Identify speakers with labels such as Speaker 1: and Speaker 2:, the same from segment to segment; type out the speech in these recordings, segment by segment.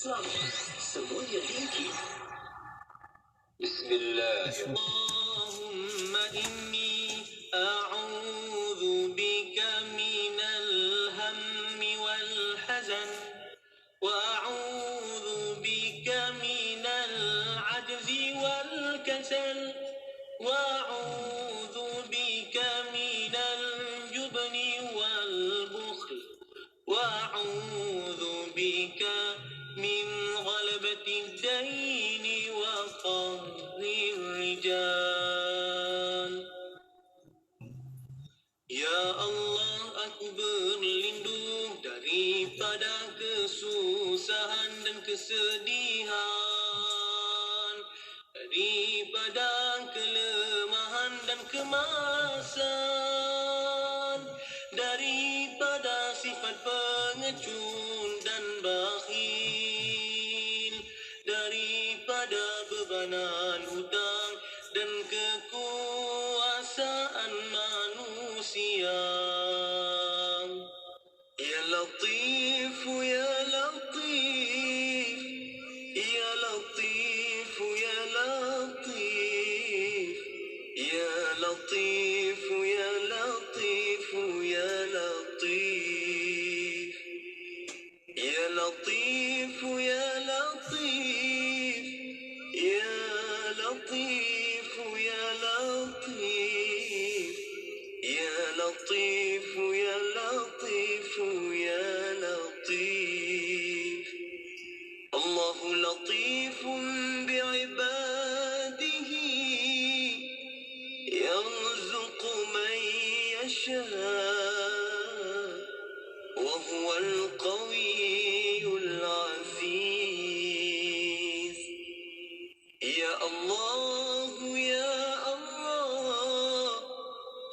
Speaker 1: selamat. Semuanya tinggi. Bismillahirrahmanirrahim. Allahumma inni a'udzu bika minal hammi wal hazan wa a'udzu bika minal ajzi wal kasal wa a'udzu bika minal jubni wal bukhl wa a'udzu bika min ghalabati ad-daini wa qahri rijal. Ya Allah, aku berlindung daripada kesusahan dan kesedihan, daripada kelemahan dan kemasan, daripada sifat pengecut dan bakhil, daripada bebanan hutang dan kekuasaan manusia. Ya Latif, Ya Latif, Ya Latif, Ya Latif, Ya Latif, Ya Latif, Ya Latif, Ya Latif, Ya Latif, Ya Latif, Ya Latif, Ya Latif, Ya Latif, Ya Latif. Allahu latifun bi'ibadihi yarzuqu man yasha wa huwal qawiyyul aziz. Ya Allah, Ya Allah,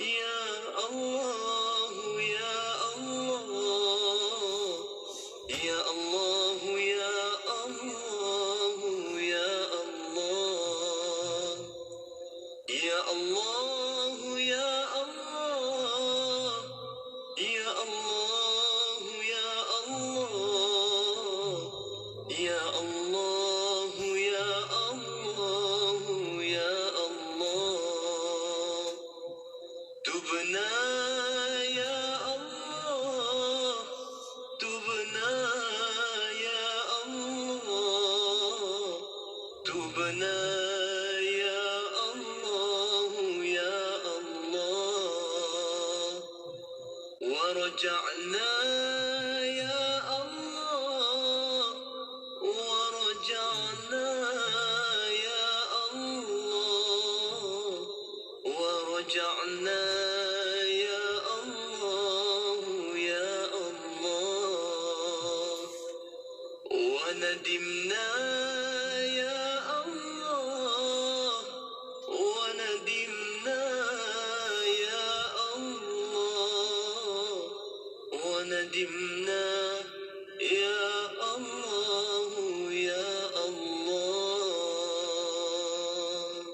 Speaker 1: Ya Allah, Ya Allah, Ya Allah, Ya Allah, Ya Allah, Ya Allah, Ya Allah, Ya Allah, Ya Allah, Ya Allah, Ya Allah, Ya Allah. Tubna ya Allah, Tubna ya Allah, Tubna ya Allah, Ya Allah. Warja'na ya Allah, Warja'na ya Allah, ورجعنا يا الله يا الله وندمنا يا الله وندمنا يا الله وندمنا يا الله يا الله.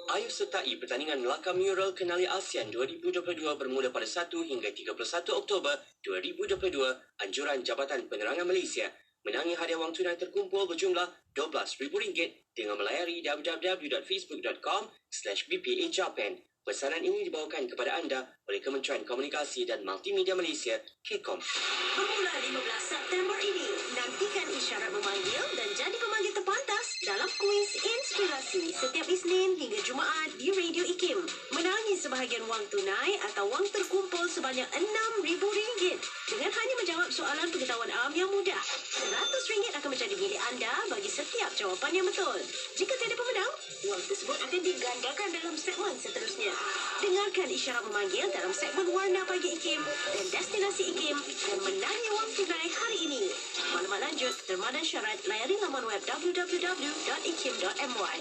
Speaker 1: Ayo sertai pertandingan Melaka Mural Kenali ASEAN 2022 bermula pada 1 hingga 31 Oktober 2022. Anjuran Jabatan Penerangan Malaysia, menangi hadiah wang tunai terkumpul berjumlah RM12,000 dengan melayari www.facebook.com/bpajapan. Pesanan ini dibawakan kepada anda oleh Kementerian Komunikasi dan Multimedia Malaysia, KCOM.
Speaker 2: Bermula 15 September ini, nantikan isyarat memanggil dan jadi pemanggil terpantas dalam kuis inspirasi setiap Isnin hingga Jumaat di Radio IKIM. Menangi sebahagian wang tunai atau wang terkumpul sebanyak RM6,000 dengan hanya menjawab soalan pengetahuan awam yang mudah. RM100 akan menjadi milik anda bagi setiap jawapan yang betul. Jika tiada pemenang, wang tersebut akan digandakan dalam segmen seterusnya. Dengarkan isyarat memanggil dalam segmen Warna Pagi IKIM dan Destinasi IKIM dan menangi wang tunai hari ini. Maklumat lanjut, terma dan syarat layari laman web www.ikim.my.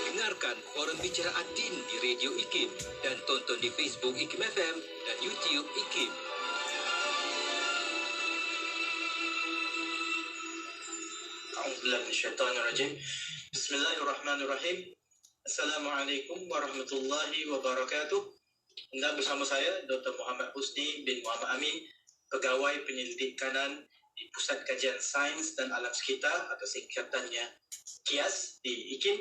Speaker 1: Dengarkan forum bicara Adin di Radio IKIM dan tonton di Facebook IKIM FM dan YouTube IKIM.
Speaker 3: A'udzubillahiminasyaitonirrajim. Bismillahirrahmanirrahim. Assalamualaikum warahmatullahi wabarakatuh. Anda bersama saya Dr. Muhammad Husni bin Muhammad Amin pegawai penyelidikan di Pusat Kajian Sains dan Alam Sekitar atau singkatannya KIAS di IKIM,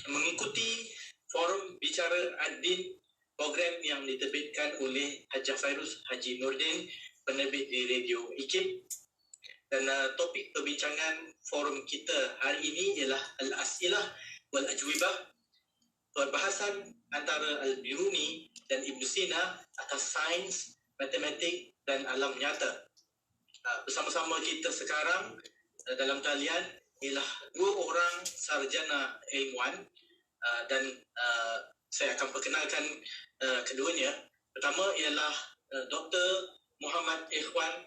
Speaker 3: mengikuti forum bicara Ad-Din, program yang diterbitkan oleh Haji Fairuz Haji Nordin, penerbit di Radio IKIM. Dan topik perbincangan forum kita hari ini ialah Al-As'ilah wal-Ajwibah, perbahasan antara Al-Biruni dan Ibn Sina atas sains, matematik dan alam nyata. Bersama-sama kita sekarang dalam talian ialah dua orang sarjana ilmuwan, dan saya akan perkenalkan keduanya. Pertama ialah Dr. Muhammad Ikhwan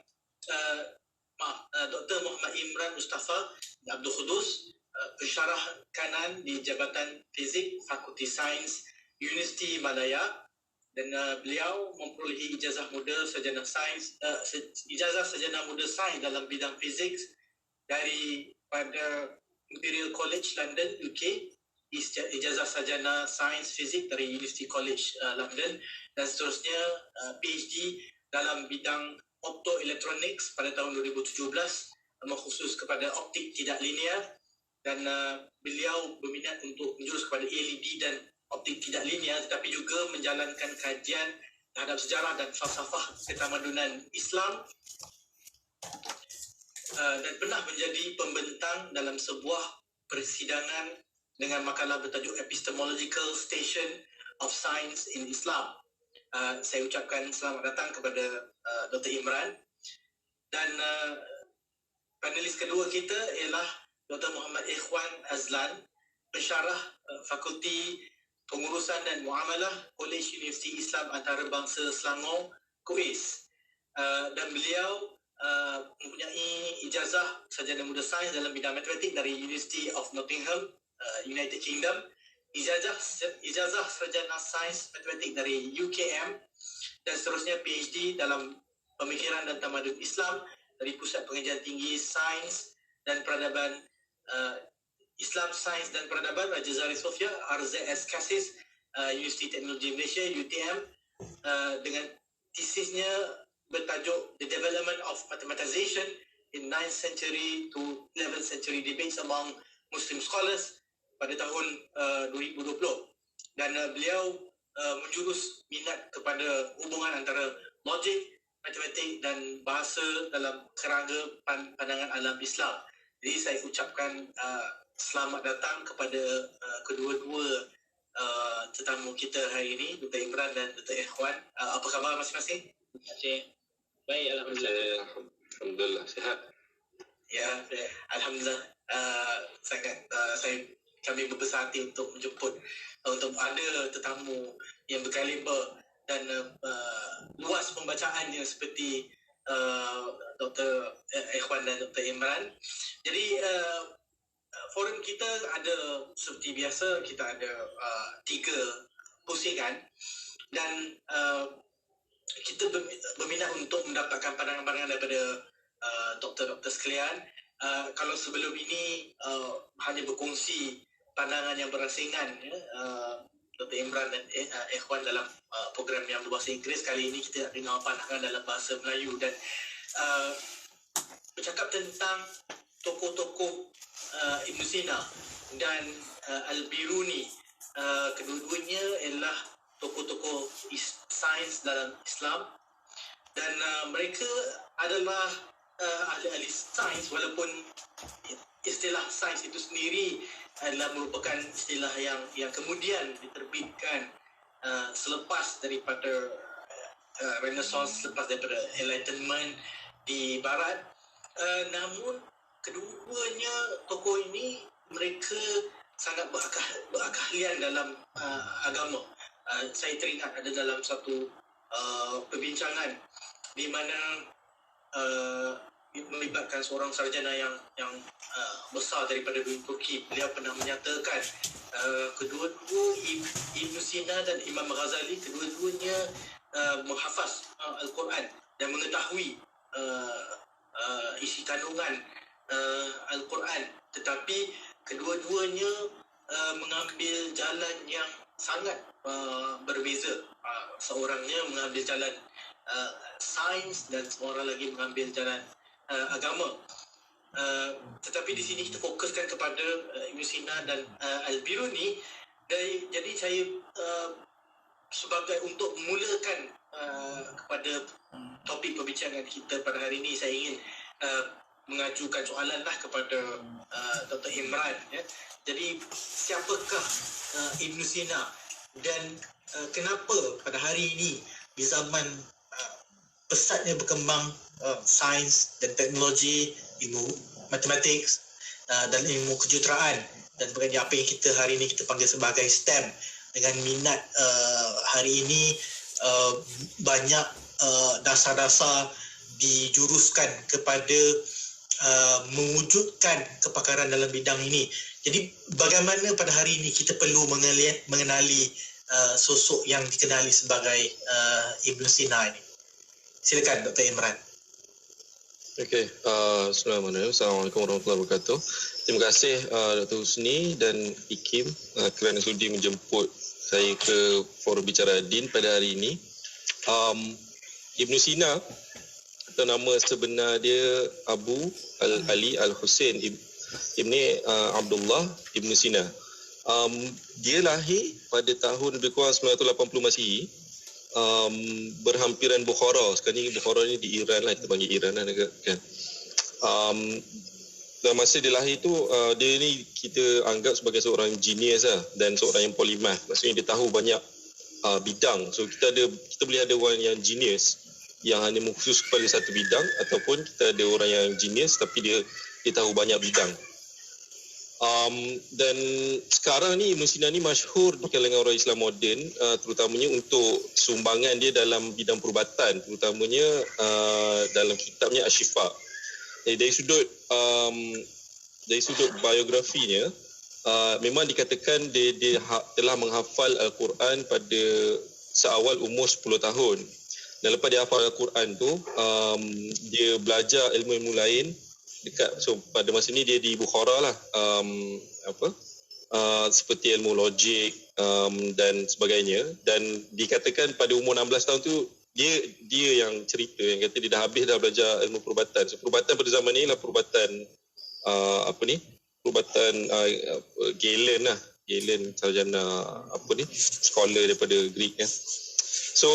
Speaker 3: Dr. Muhammad Imran Mustafa Abdul Khudus, pensyarah kanan di Jabatan Fizik Fakulti Sains Universiti Malaya, dan beliau memperolehi ijazah muda sarjana sains, ijazah sarjana muda sains dalam bidang fizik dari pada Imperial College London, UK, ijazah sarjana sains fizik dari University College London, dan seterusnya PhD dalam bidang optoelectronics pada tahun 2017, khusus kepada optik tidak linear, dan beliau berminat untuk menjurus kepada LED dan optik tidak linear, tetapi juga menjalankan kajian terhadap sejarah dan falsafah ketamadunan Islam, dan pernah menjadi pembentang dalam sebuah persidangan dengan makalah bertajuk Epistemological Station of Science in Islam. Saya ucapkan selamat datang kepada Dr. Imran. Dan panelis kedua kita ialah Dr. Muhammad Ikhwan Azlan, pensyarah Fakulti Pengurusan dan Muamalah Kolej Universiti Islam Antarabangsa Selangor, KUIS. Dan beliau mempunyai ijazah sarjana muda sains dalam bidang matematik dari University of Nottingham, United Kingdom, ijazah sarjana sains matematik dari UKM, dan seterusnya PhD dalam pemikiran dan tamadun Islam dari Pusat Pengajian Tinggi Sains dan Peradaban Islam, Sains dan Peradaban Raja Zahri Sofia, RZS Kasis, Universiti Teknologi Malaysia, UTM, dengan tesisnya bertajuk The Development of Mathematization in 9th Century to 11th Century Debates Among Muslim Scholars pada tahun 2020. Dan beliau menjurus minat kepada hubungan antara logik, matematik dan bahasa dalam kerangka pandangan alam Islam. Jadi saya ucapkan selamat datang kepada kedua-dua tetamu kita hari ini, Dr. Imran dan Dr. Ikhwan. Apa khabar masing-masing?
Speaker 1: Terima kasih. Baik, alhamdulillah.
Speaker 4: Alhamdulillah, sihat.
Speaker 3: Ya, alhamdulillah. Kami berbesar hati untuk menjemput, untuk ada tetamu yang berkaliber dan luas pembacaannya seperti Dr. Ikhwan dan Dr. Imran. Jadi forum kita ada seperti biasa, kita ada 3 pusingan, dan kita berminat untuk mendapatkan pandangan-pandangan daripada doktor-doktor sekalian. Kalau sebelum ini hanya berkongsi pandangan yang berasingan, Dr. Imran dan Ikhwan dalam program yang berbahasa Inggeris, kali ini kita nak dengar pandangan dalam bahasa Melayu dan bercakap tentang tokoh-tokoh Ibn Sina dan Al-Biruni. Kedua-duanya ialah tokoh-tokoh sains dalam Islam, dan mereka adalah ahli-ahli sains, walaupun istilah sains itu sendiri adalah merupakan istilah yang kemudian diterbitkan selepas daripada Renaissance, selepas daripada Enlightenment di Barat. Namun kedua-duanya tokoh ini mereka sangat berakahlian dalam agama. Saya teringat ada dalam satu perbincangan di mana melibatkan seorang sarjana yang besar daripada Turki. Beliau pernah menyatakan kedua-dua Ibn Sina dan Imam Ghazali, kedua-duanya menghafaz Al-Quran dan mengetahui isi kandungan Al-Quran, tetapi kedua-duanya mengambil jalan yang sangat berbeza. Seorangnya mengambil jalan sains dan semua orang lagi mengambil jalan agama. Tetapi di sini kita fokuskan kepada Ibn Sina dan Al-Biruni. Jadi saya sebagai untuk memulakan kepada topik perbincangan kita pada hari ini, saya ingin mengajukan soalan lah kepada Dr. Imran. Ya. Jadi siapakah Ibn Sina dan kenapa pada hari ini di zaman pesatnya berkembang sains dan teknologi, ilmu matematik dan ilmu kejuruteraan dan sebagainya, apa yang kita hari ini kita panggil sebagai STEM, dengan minat hari ini banyak dasar-dasar dijuruskan kepada mewujudkan kepakaran dalam bidang ini. Jadi bagaimana pada hari ini kita perlu mengenali sosok yang dikenali sebagai Ibn Sina ini? Silakan Dr. Imran.
Speaker 4: Okey, Assalamualaikum warahmatullahi wabarakatuh. Terima kasih Dr. Husni dan Ikim kerana sudi menjemput saya ke Forum Bicara Din pada hari ini. Ibn Sina atau nama sebenar dia Abu Ali Al-Husain Ibn Abdullah Ibn Sina. Dia lahir pada tahun lebih kurang 980 Masihi, berhampiran Bukhara. Sekarang ni Bukhara ni di Iran lah, kita panggil Iran lah kan. Dan masa dia lahir tu, dia ni kita anggap sebagai seorang genius lah, dan seorang yang polimath. Maksudnya dia tahu banyak bidang. So kita boleh ada orang yang genius yang hanya khusus kepada satu bidang, ataupun kita ada orang yang genius tapi dia tahu banyak bidang. Dan sekarang ni Ibn Sina ni masyhur di kalangan orang Islam moden, terutamanya untuk sumbangan dia dalam bidang perubatan, terutamanya dalam kitabnya Asy-Syifa. Dari sudut biografinya, memang dikatakan dia telah menghafal Al-Quran pada seawal umur 10 tahun. Dan lepas dia hafal Al-Quran tu, dia belajar ilmu-ilmu lain pada masa ni dia di Bukhara lah, seperti ilmu logik dan sebagainya. Dan dikatakan pada umur 16 tahun tu dia yang cerita, yang kata dia dah habis dah belajar ilmu perubatan. So perubatan pada zaman ni lah perubatan Galen lah, Galen sarjana scholar daripada Greek kan. So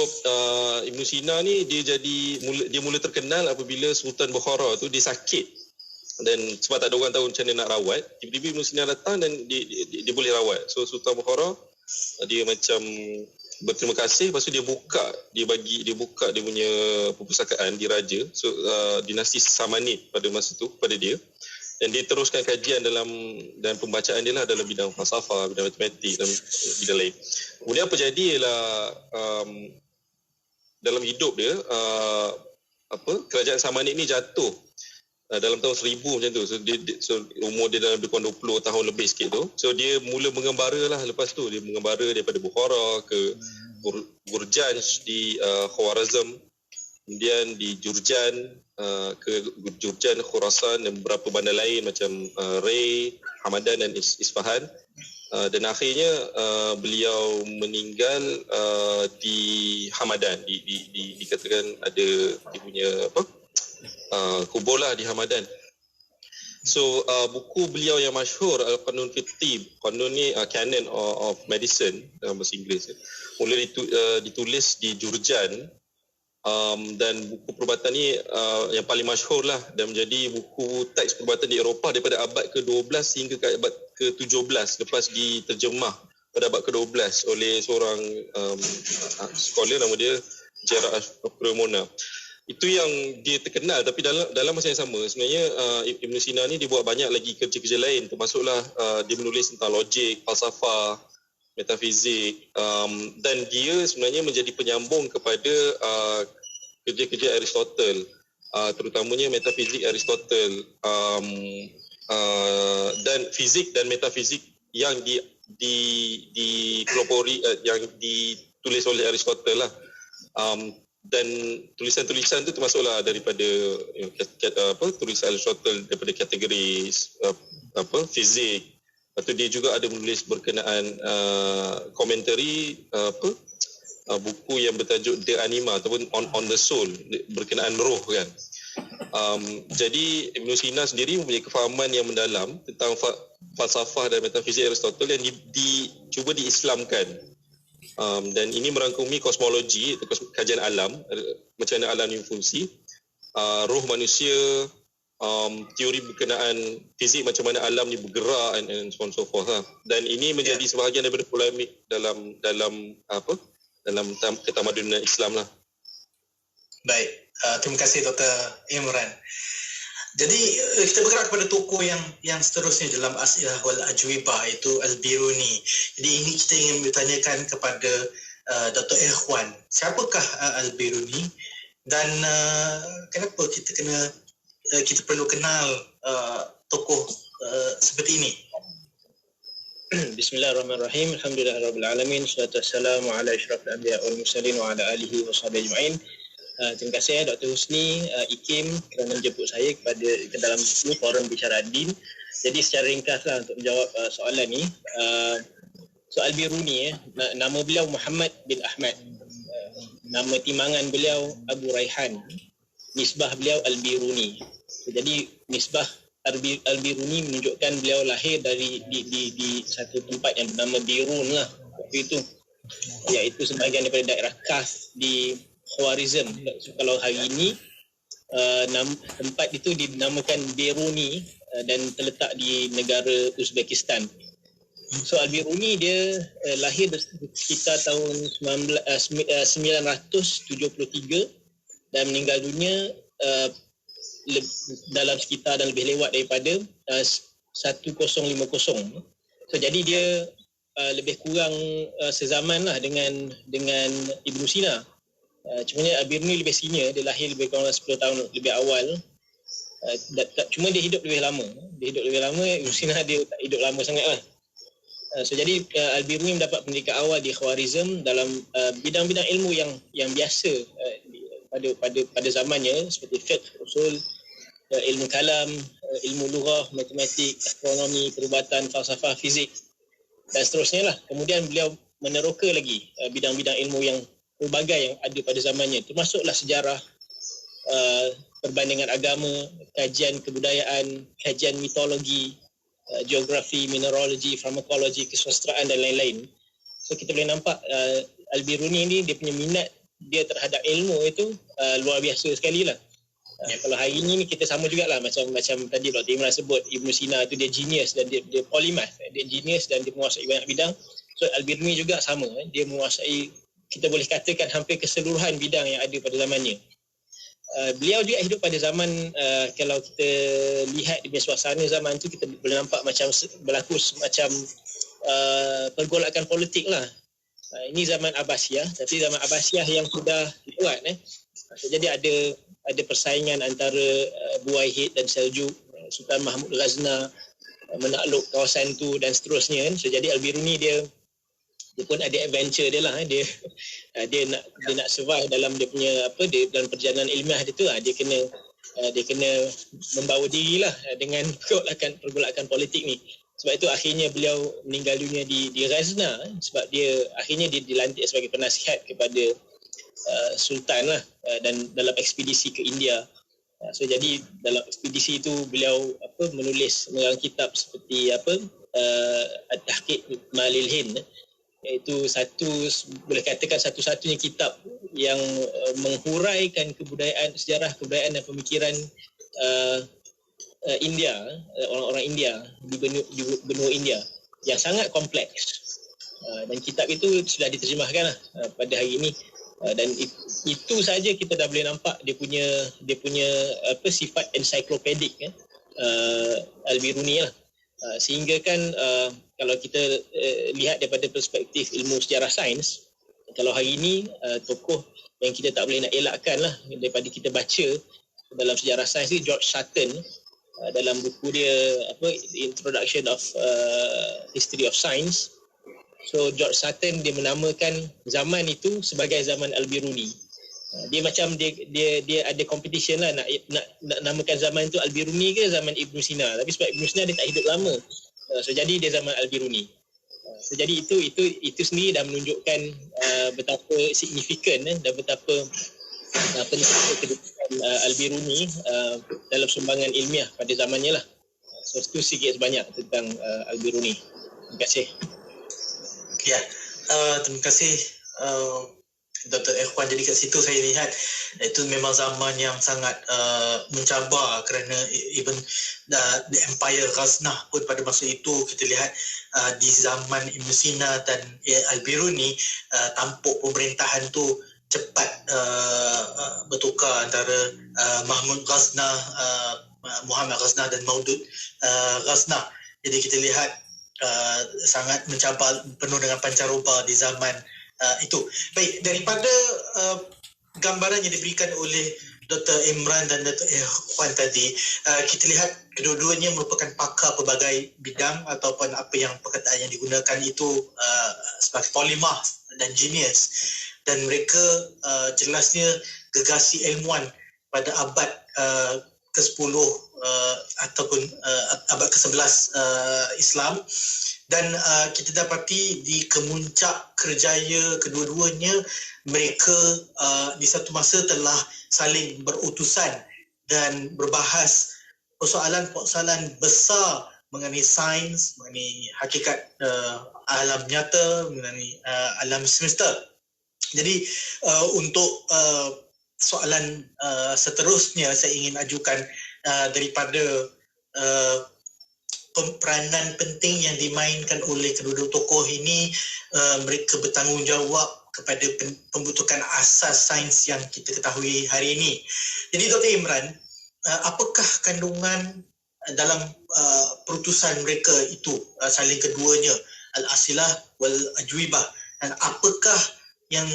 Speaker 4: Ibn Sina ni dia mula terkenal apabila Sultan Bukhara tu dia sakit, dan sebab tak ada orang tahu macam mana nak rawat, tiba-tiba Ibn Sina datang dan dia boleh rawat. So Sultan Bukhara dia macam berterima kasih, lepas tu dia buka dia punya perpustakaan di raja, so dinasti Samanid pada masa tu pada dia, dan dia teruskan kajian dan pembacaan dia lah dalam bidang falsafah, bidang matematik dan bidang lain. Kemudian apa jadi ialah dalam hidup dia kerajaan Samanid ni jatuh dalam tahun 1000 macam tu. So umur dia dalam lebih kurang 20 tahun lebih sikit tu. So dia mula mengembara lah lepas tu. Dia mengembara daripada Bukhara ke Gurjanj di Khwarazm, kemudian di Jurjan ke Jurjan, Khurasan dan beberapa bandar lain macam Ray, Hamadan dan Isfahan. Dan akhirnya beliau meninggal di Hamadan. Dikatakan ada dia punya kubur lah di Hamadan. So buku beliau yang masyhur Al-Qanun fi Tib, Qanun ni Canon of Medicine dalam bahasa Inggeris, mula ditulis di Jurjan. Dan buku perubatan ni yang paling masyhur lah, dan menjadi buku teks perubatan di Eropah daripada abad ke-12 hingga ke abad ke-17, lepas diterjemah pada abad ke-12 oleh seorang scholar nama dia Gerard Cremona. Itu yang dia terkenal. Tapi dalam masa yang sama sebenarnya Ibn Sina ni dia buat banyak lagi kerja-kerja lain, termasuklah dia menulis tentang logik, falsafah, metafizik, dan dia sebenarnya menjadi penyambung kepada kerja-kerja Aristotle, terutamanya metafizik Aristotle, dan fizik dan metafizik yang dipelopori, yang ditulis oleh Aristotle lah. Dan tulisan-tulisan tu termasuklah daripada tulisan Aristotle daripada kategori fizik. Lepas tu dia juga ada menulis berkenaan komentari buku yang bertajuk The Anima ataupun on the Soul, berkenaan roh kan. Jadi Ibn Sina sendiri mempunyai kefahaman yang mendalam tentang falsafah dan metafizik Aristotle yang cuba diislamkan. Dan ini merangkumi kosmologi atau kajian alam, macam mana alam ini fungsi, roh manusia, teori berkenaan fizik macam mana alam ni bergerak and so on so forth lah. Dan ini menjadi sebahagian daripada polemik dalam ketamadunan Islam lah.
Speaker 3: Baik, terima kasih Dr. Imran. Jadi kita bergerak kepada tokoh yang seterusnya dalam As'ilah wal Ajwibah, iaitu Al-Biruni. Jadi ini kita ingin bertanyakan kepada Dr. Ikhwan, siapakah Al-Biruni dan kenapa kita perlu kenal tokoh seperti ini?
Speaker 5: Bismillahirrahmanirrahim. Alhamdulillahirabbil alamin. Wassalatu wassalamu ala asyrafil anbiya wal mursalin wa ala alihi washabihi ajmain. Terima kasih Dr. Husni IKIM kerana menjemput saya ke dalam forum bicara din. Jadi secara ringkaslah untuk menjawab soalan ni. Soal Biruni, nama beliau Muhammad bin Ahmad. Nama timangan beliau Abu Raihan. Nisbah beliau Al-Biruni. Jadi nisbah Al-Biruni menunjukkan beliau lahir di satu tempat yang bernama Birun lah waktu itu, iaitu sebahagian daripada daerah Kaf di Khwarizm. Kalau hari ini tempat itu dinamakan Biruni dan terletak di negara Uzbekistan. So Al-Biruni dia lahir sekitar tahun 973 dan meninggal dunia dalam sekitar dan lebih lewat daripada 1050. So jadi dia lebih kurang sezaman lah dengan Ibn Sina. Cuma Al-Biruni lebih senior, dia lahir lebih kurang 10 tahun lebih awal. Cuma dia hidup lebih lama. Ibn Sina dia tak hidup lama sangat lah. So jadi Al-Biruni mendapat pendidikan awal di Khwarizm dalam bidang-bidang ilmu yang biasa pada zamannya, seperti fiqh, usul, ilmu kalam, ilmu lughah, matematik, astronomi, perubatan, falsafah, fizik dan seterusnya lah. Kemudian beliau meneroka lagi bidang-bidang ilmu yang pelbagai yang ada pada zamannya, termasuklah sejarah, perbandingan agama, kajian kebudayaan, kajian mitologi, geografi, mineralogi, farmakologi, kesusastraan dan lain-lain. So kita boleh nampak Al-Biruni ni dia punya minat dia terhadap ilmu itu luar biasa sekali lah. Kalau hari ini kita sama jugalah macam tadi Dr. Imran sebut, Ibn Sina itu dia genius dan dia polymath, dia genius dan dia menguasai banyak bidang. So Al-Biruni juga sama, dia menguasai, kita boleh katakan hampir keseluruhan bidang yang ada pada zamannya. Beliau juga hidup pada zaman, kalau kita lihat di suasana zaman tu, kita boleh nampak macam berlaku semacam pergolakan politik lah. Ini zaman Abbasiyah, tapi zaman Abbasiyah yang sudah kuat. Jadi ada persaingan antara Buwayhid dan Seljuk, Sultan Mahmud Ghazna menakluk kawasan tu dan seterusnya. So jadi Al-Biruni dia pun ada adventure dia lah. Dia nak survive dalam dia punya dalam perjalanan ilmiah dia tu. Dia kena membawa dirilah dengan pergolakan politik ni. Sebab itu akhirnya beliau meninggal dunia di Ghazna, sebab dia akhirnya dilantik sebagai penasihat kepada Sultan lah, dan dalam ekspedisi ke India. So jadi dalam ekspedisi itu beliau menulis mengarang kitab seperti At-Tahqiq Malil Hind, iaitu boleh katakan satu-satunya kitab yang menghuraikan sejarah kebudayaan dan pemikiran India, orang-orang India di benua India yang sangat kompleks. Dan kitab itu sudah diterjemahkan lah pada hari ini. Dan itu saja kita dah boleh nampak dia punya sifat ensiklopedik Al-Biruni lah. Sehingga kan kalau kita lihat daripada perspektif ilmu sejarah sains, kalau hari ini tokoh yang kita tak boleh nak elakkan lah daripada kita baca dalam sejarah sains ni, George Sutton, dalam buku dia Introduction of History of Science. So George Sutton dia menamakan zaman itu sebagai zaman Al-Biruni. Dia macam dia ada competition lah nak namakan zaman itu Al-Biruni ke zaman Ibn Sina. Tapi sebab Ibn Sina dia tak hidup lama, so jadi dia zaman Al-Biruni. So, jadi itu sendiri dah menunjukkan betapa signifikan dan betapa penting kedudukan Al-Biruni dalam sumbangan ilmiah pada zamannya lah. So itu sikit sebanyak tentang Al-Biruni. Terima kasih.
Speaker 3: Ya, terima kasih Dr. Ikhwan. Jadi kat situ saya lihat itu memang zaman yang sangat mencabar, kerana even the Empire Ghaznah pun pada masa itu kita lihat di zaman Ibn Sina dan Al-Biruni, tampuk pemerintahan tu cepat bertukar antara Mahmud Ghaznah, Muhammad Ghaznah dan Maudud Ghaznah. Jadi kita lihat sangat mencabar, penuh dengan pancaroba di zaman itu. Baik, daripada gambaran yang diberikan oleh Dr. Imran dan Dr. Ikhwan tadi, kita lihat kedua-duanya merupakan pakar pelbagai bidang, ataupun apa yang perkataan yang digunakan itu sebagai polymath dan genius, dan mereka jelasnya gegasi ilmuwan pada abad ke-10 ataupun abad ke-11 Islam. Dan kita dapati di kemuncak kerjaya kedua-duanya, mereka di satu masa telah saling berutusan dan berbahas persoalan-persoalan besar mengenai sains, mengenai hakikat alam nyata, mengenai alam semesta. Jadi untuk soalan seterusnya saya ingin ajukan daripada peranan penting yang dimainkan oleh kedua-dua tokoh ini. Mereka bertanggungjawab kepada pembentukan asas sains yang kita ketahui hari ini. Jadi Dr. Imran, apakah kandungan dalam perutusan mereka itu, saling keduanya, Al-Asilah wal-Ajwibah, dan apakah yang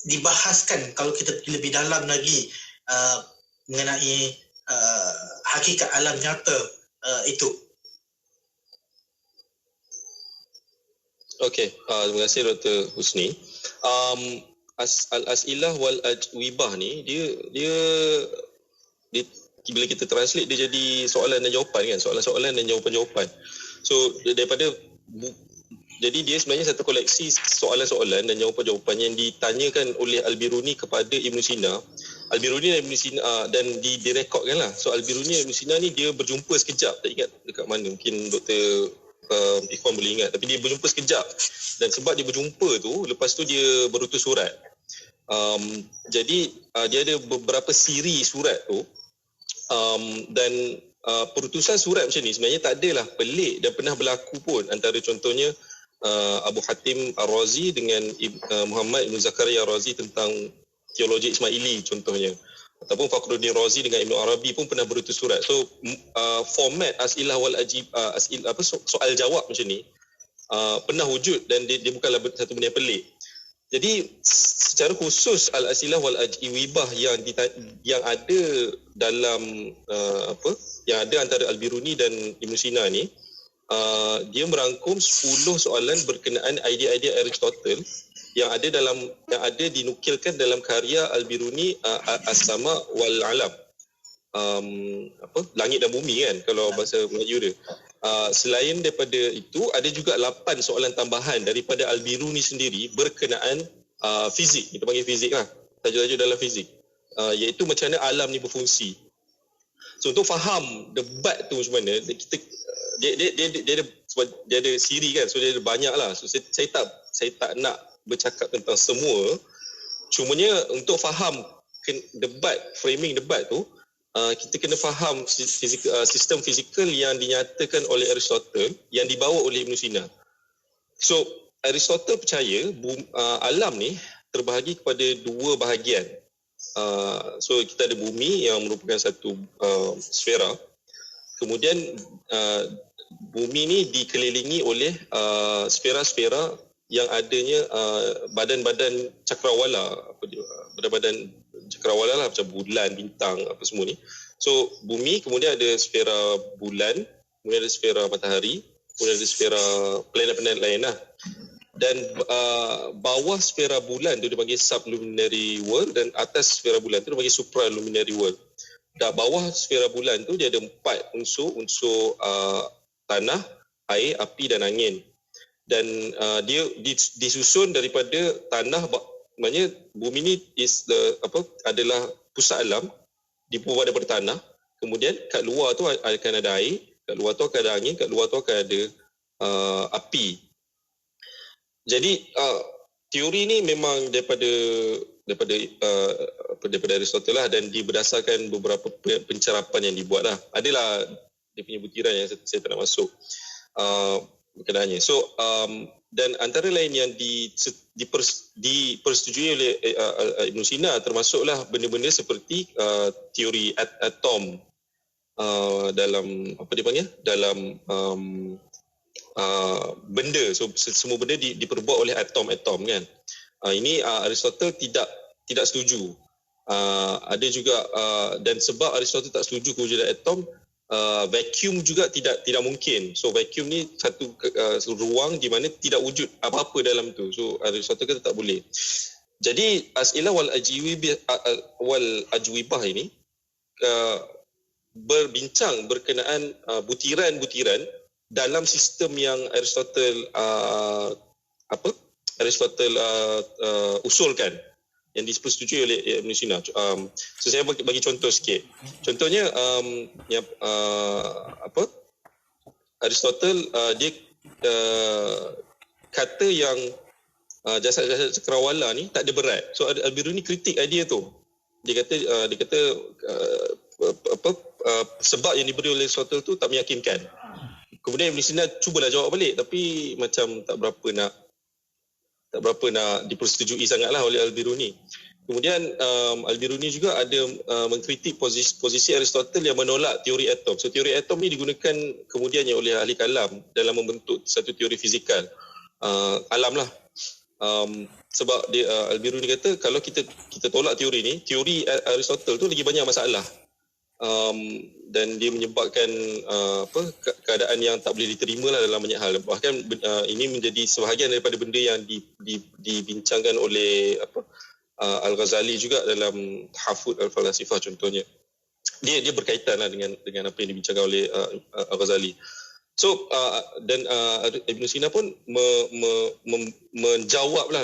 Speaker 3: dibahaskan kalau kita pergi lebih dalam lagi mengenai hakikat alam nyata itu?
Speaker 4: Okey, terima kasih Dr. Husni. Al-Asilah wal-Ajwibah ni dia bila kita translate dia jadi soalan dan jawapan kan, soalan-soalan dan jawapan-jawapan. So daripada jadi dia sebenarnya satu koleksi soalan-soalan dan jawapan-jawapan yang ditanyakan oleh Al-Biruni kepada Ibn Sina. Al-Biruni dan Ibn Sina dan direkodkan lah. So Al-Biruni dan Ibn Sina ni dia berjumpa sekejap, tak ingat dekat mana, mungkin Dr. Ikhwan boleh ingat, tapi dia berjumpa sekejap, dan sebab dia berjumpa tu, lepas tu dia berutus surat. Jadi dia ada beberapa siri surat tu, dan perutusan surat macam ni sebenarnya tak adalah pelik dan pernah berlaku pun antara contohnya Abu Hatim Ar-Razi dengan Muhammad Ibn Zakaria Ar-Razi tentang teologi Ismaili contohnya, ataupun Fakhruddin Razi dengan Ibn Arabi pun pernah berutus surat. So format Asilah wal Ajib, soal jawab macam ni pernah wujud, dan dia bukanlah satu benda yang pelik. Jadi secara khusus Al-Asilah wal Ajwibah yang ada dalam yang ada antara Al-Biruni dan Ibn Sina ni, dia merangkum 10 soalan berkenaan idea-idea Aristotle yang ada dinukilkan dalam karya Al-Biruni, As-Sama wal Alam, langit dan bumi kan kalau bahasa Melayu dia. Selain daripada itu, ada juga 8 soalan tambahan daripada Al-Biruni sendiri berkenaan fizik. Kita panggil fizik lah, tajuk-tajuk dalam fizik, iaitu macam mana alam ni berfungsi. So untuk faham debat tu macam mana, dia ada siri kan, so dia ada banyak lah. So saya tak nak bercakap tentang semua. Cumanya untuk faham debat, framing debat tu, kita kena faham sistem fizikal yang dinyatakan oleh Aristotle yang dibawa oleh Ibn Sina. So Aristotle percaya alam ni terbahagi kepada 2 bahagian. So kita ada bumi yang merupakan satu sfera. Kemudian bumi ni dikelilingi oleh sfera-sfera yang adanya badan-badan cakrawala, badan-badan cakrawala lah, macam bulan, bintang, apa semua ni. So bumi, kemudian ada sfera bulan, kemudian ada sfera matahari, kemudian ada sfera planet-planet lain lah. Dan bawah sfera bulan tu dipanggil subluminary world, dan atas sfera bulan tu dipanggil supraluminary world. Dan bawah sfera bulan tu dia ada 4 unsur tanah, air, api dan angin. dan dia disusun daripada tanah, maknanya bumi ni adalah pusat alam, dibuat daripada tanah. Kemudian kat luar tu akan ada air, kat luar tu akan ada angin, kat luar tu akan ada api. Jadi teori ni memang daripada Aristotle lah, dan dia berdasarkan beberapa pencerapan yang dibuat lah. Adalah dia punya butiran yang saya tak nak masuk berkenannya. So dan antara lain yang dipersetujui oleh Ibn Sina termasuklah benda-benda seperti teori atom dalam apa dia panggil, dalam benda. So semua benda diperbuat oleh atom-atom kan. Ini Aristotle tidak setuju. Ada juga dan sebab Aristotle tak setuju kewujudan atom, vacuum juga tidak mungkin. So vacuum ni satu ruang di mana tidak wujud apa-apa dalam tu. So Aristotle kata tak boleh. Jadi as'ilah wal ajwibah ini berbincang berkenaan butiran-butiran dalam sistem yang Aristotle usulkan, yang dipersetujui oleh Ibn Sina. So saya bagi contoh sikit. Contohnya Aristotle dia kata yang jasad-jasad cakrawala ni tak ada berat. So Al-Biruni kritik idea tu. Dia kata sebab yang diberi oleh Aristotle tu tak meyakinkan. Kemudian Ibn Sina cubalah jawab balik, tapi macam tak berapa nak dipersetujui sangatlah oleh Al-Biruni. Kemudian Al-Biruni juga ada mengkritik posisi Aristotle yang menolak teori atom. So teori atom ni digunakan kemudiannya oleh ahli kalam dalam membentuk satu teori fizikal alam lah. Sebab dia Al-Biruni kata kalau kita tolak teori ni, teori Aristotle tu lagi banyak masalah. Dan dia menyebabkan keadaan yang tak boleh diterima lah dalam banyak hal. Bahkan ini menjadi sebahagian daripada benda yang dibincangkan oleh Al-Ghazali juga dalam Tahafud Al-Falasifah contohnya. Dia berkaitan lah dengan apa yang dibincangkan oleh Al-Ghazali. So dan Ibn Sina pun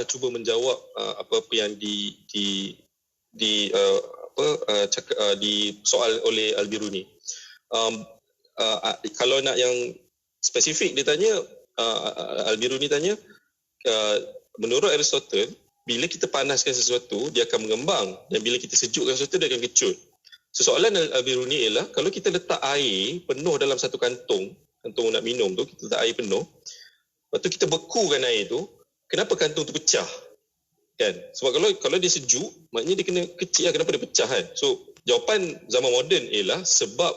Speaker 4: cuba menjawab apa-apa yang disoal oleh Al-Biruni. Kalau nak yang spesifik, dia tanya, Al-Biruni tanya, menurut Aristotle, bila kita panaskan sesuatu, dia akan mengembang, dan bila kita sejukkan sesuatu, dia akan kecut. Soalan Al-Biruni ialah, kalau kita letak air penuh dalam satu kantung nak minum tu, kita letak air penuh, lepas tu kita bekukan air tu, kenapa kantung tu pecah? Kan? Sebab kalau dia sejuk, maknanya dia kena kecil lah. Kenapa dia pecah kan? So jawapan zaman moden ialah sebab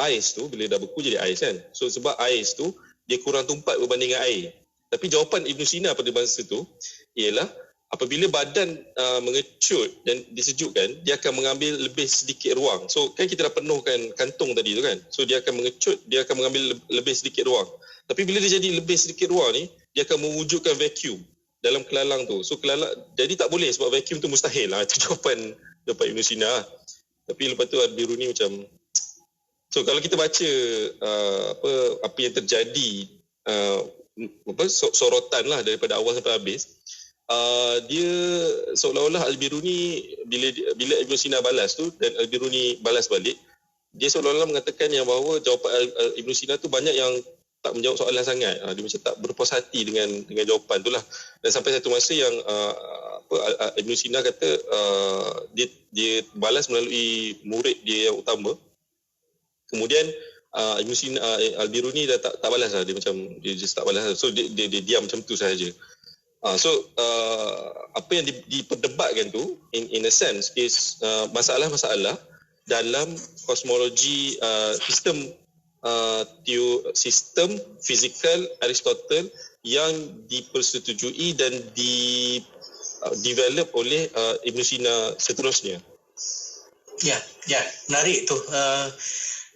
Speaker 4: ais tu bila dah beku jadi ais kan. So sebab ais tu dia kurang tumpat berbanding dengan air. Tapi jawapan Ibn Sina pada masa tu ialah apabila badan mengecut dan disejukkan, dia akan mengambil lebih sedikit ruang. So kan kita dah penuhkan kantung tadi tu kan. So dia akan mengecut, dia akan mengambil lebih sedikit ruang. Tapi bila dia jadi lebih sedikit ruang ni, dia akan mewujudkan vacuum dalam kelalang tu. So jadi tak boleh sebab vacuum tu mustahil lah. Itu jawapan Ibn Sina. Tapi lepas tu Al-Biruni macam, so kalau kita baca apa yang terjadi, sorotan lah daripada awal sampai habis, dia seolah-olah Al-Biruni bila Ibn Sina balas tu dan Al-Biruni balas balik, dia seolah-olah mengatakan yang bahawa jawapan Ibn Sina tu banyak yang tak menjawab soalan sangat. Dia macam tak berpuas hati dengan jawapan tu lah. Dan sampai satu masa yang Ibn Sina kata dia balas melalui murid dia yang utama. Kemudian Ibn Sina, Al-Biruni dah tak balas lah. Dia macam dia just tak balas lah. So dia diam macam tu sahaja. So apa yang diperdebatkan tu in a sense is masalah-masalah dalam kosmologi sistem fizikal Aristotle yang dipersetujui dan develop oleh Ibn Sina seterusnya.
Speaker 3: Ya, menarik tu.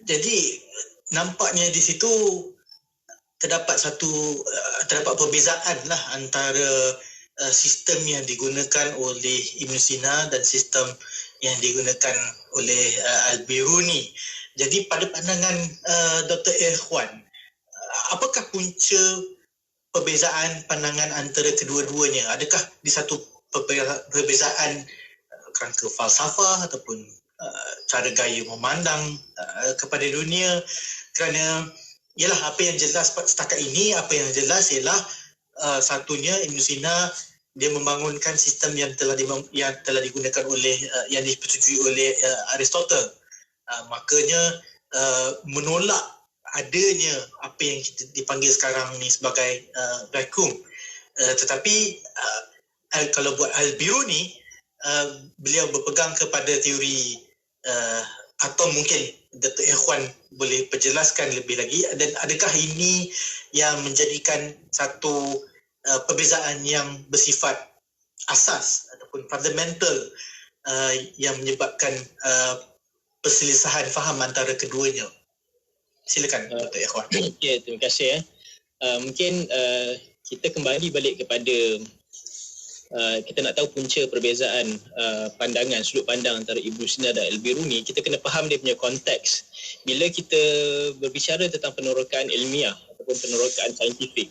Speaker 3: Jadi nampaknya di situ terdapat perbezaan lah antara sistem yang digunakan oleh Ibn Sina dan sistem yang digunakan oleh Al-Biruni. Jadi pada pandangan Dr. Irwan, apakah punca perbezaan pandangan antara kedua-duanya? Adakah di satu perbezaan kerangka falsafah ataupun cara gaya memandang kepada dunia? Kerana ialah apa yang jelas setakat ini, apa yang jelas ialah satunya Ibn Sina dia membangunkan sistem yang telah digunakan oleh yang dipersetujui oleh Aristotle. Makanya menolak adanya apa yang kita dipanggil sekarang ni sebagai vacuum. Tetapi kalau buat Al-Biruni, beliau berpegang kepada teori atau mungkin Dr. Irwan boleh perjelaskan lebih lagi, dan adakah ini yang menjadikan satu perbezaan yang bersifat asas ataupun fundamental yang menyebabkan perselisihan faham antara keduanya? Silakan Dr. Irwan.
Speaker 5: Ya, terima kasih. Mungkin kita kembali balik kepada kita nak tahu punca perbezaan pandangan, sudut pandang antara Ibn Sina dan Al-Biruni. Kita kena faham dia punya konteks. Bila kita berbicara tentang penerokaan ilmiah ataupun penerokaan saintifik,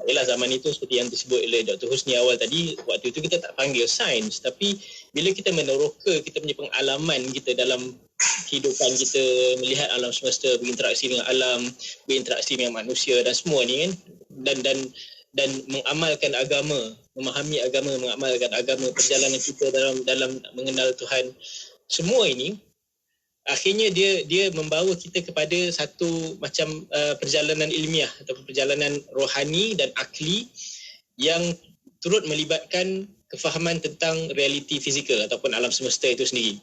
Speaker 5: ialah zaman itu seperti yang disebut oleh Dr. Husni awal tadi, waktu itu kita tak panggil sains, tapi bila kita meneroka kita punya pengalaman kita dalam kehidupan kita, melihat alam semesta, berinteraksi dengan alam, berinteraksi dengan manusia dan semua ni kan, dan mengamalkan agama, memahami agama, mengamalkan agama, perjalanan kita dalam mengenal Tuhan, semua ini akhirnya dia membawa kita kepada satu macam perjalanan ilmiah atau perjalanan rohani dan akli yang turut melibatkan kefahaman tentang realiti fizikal ataupun alam semesta itu sendiri.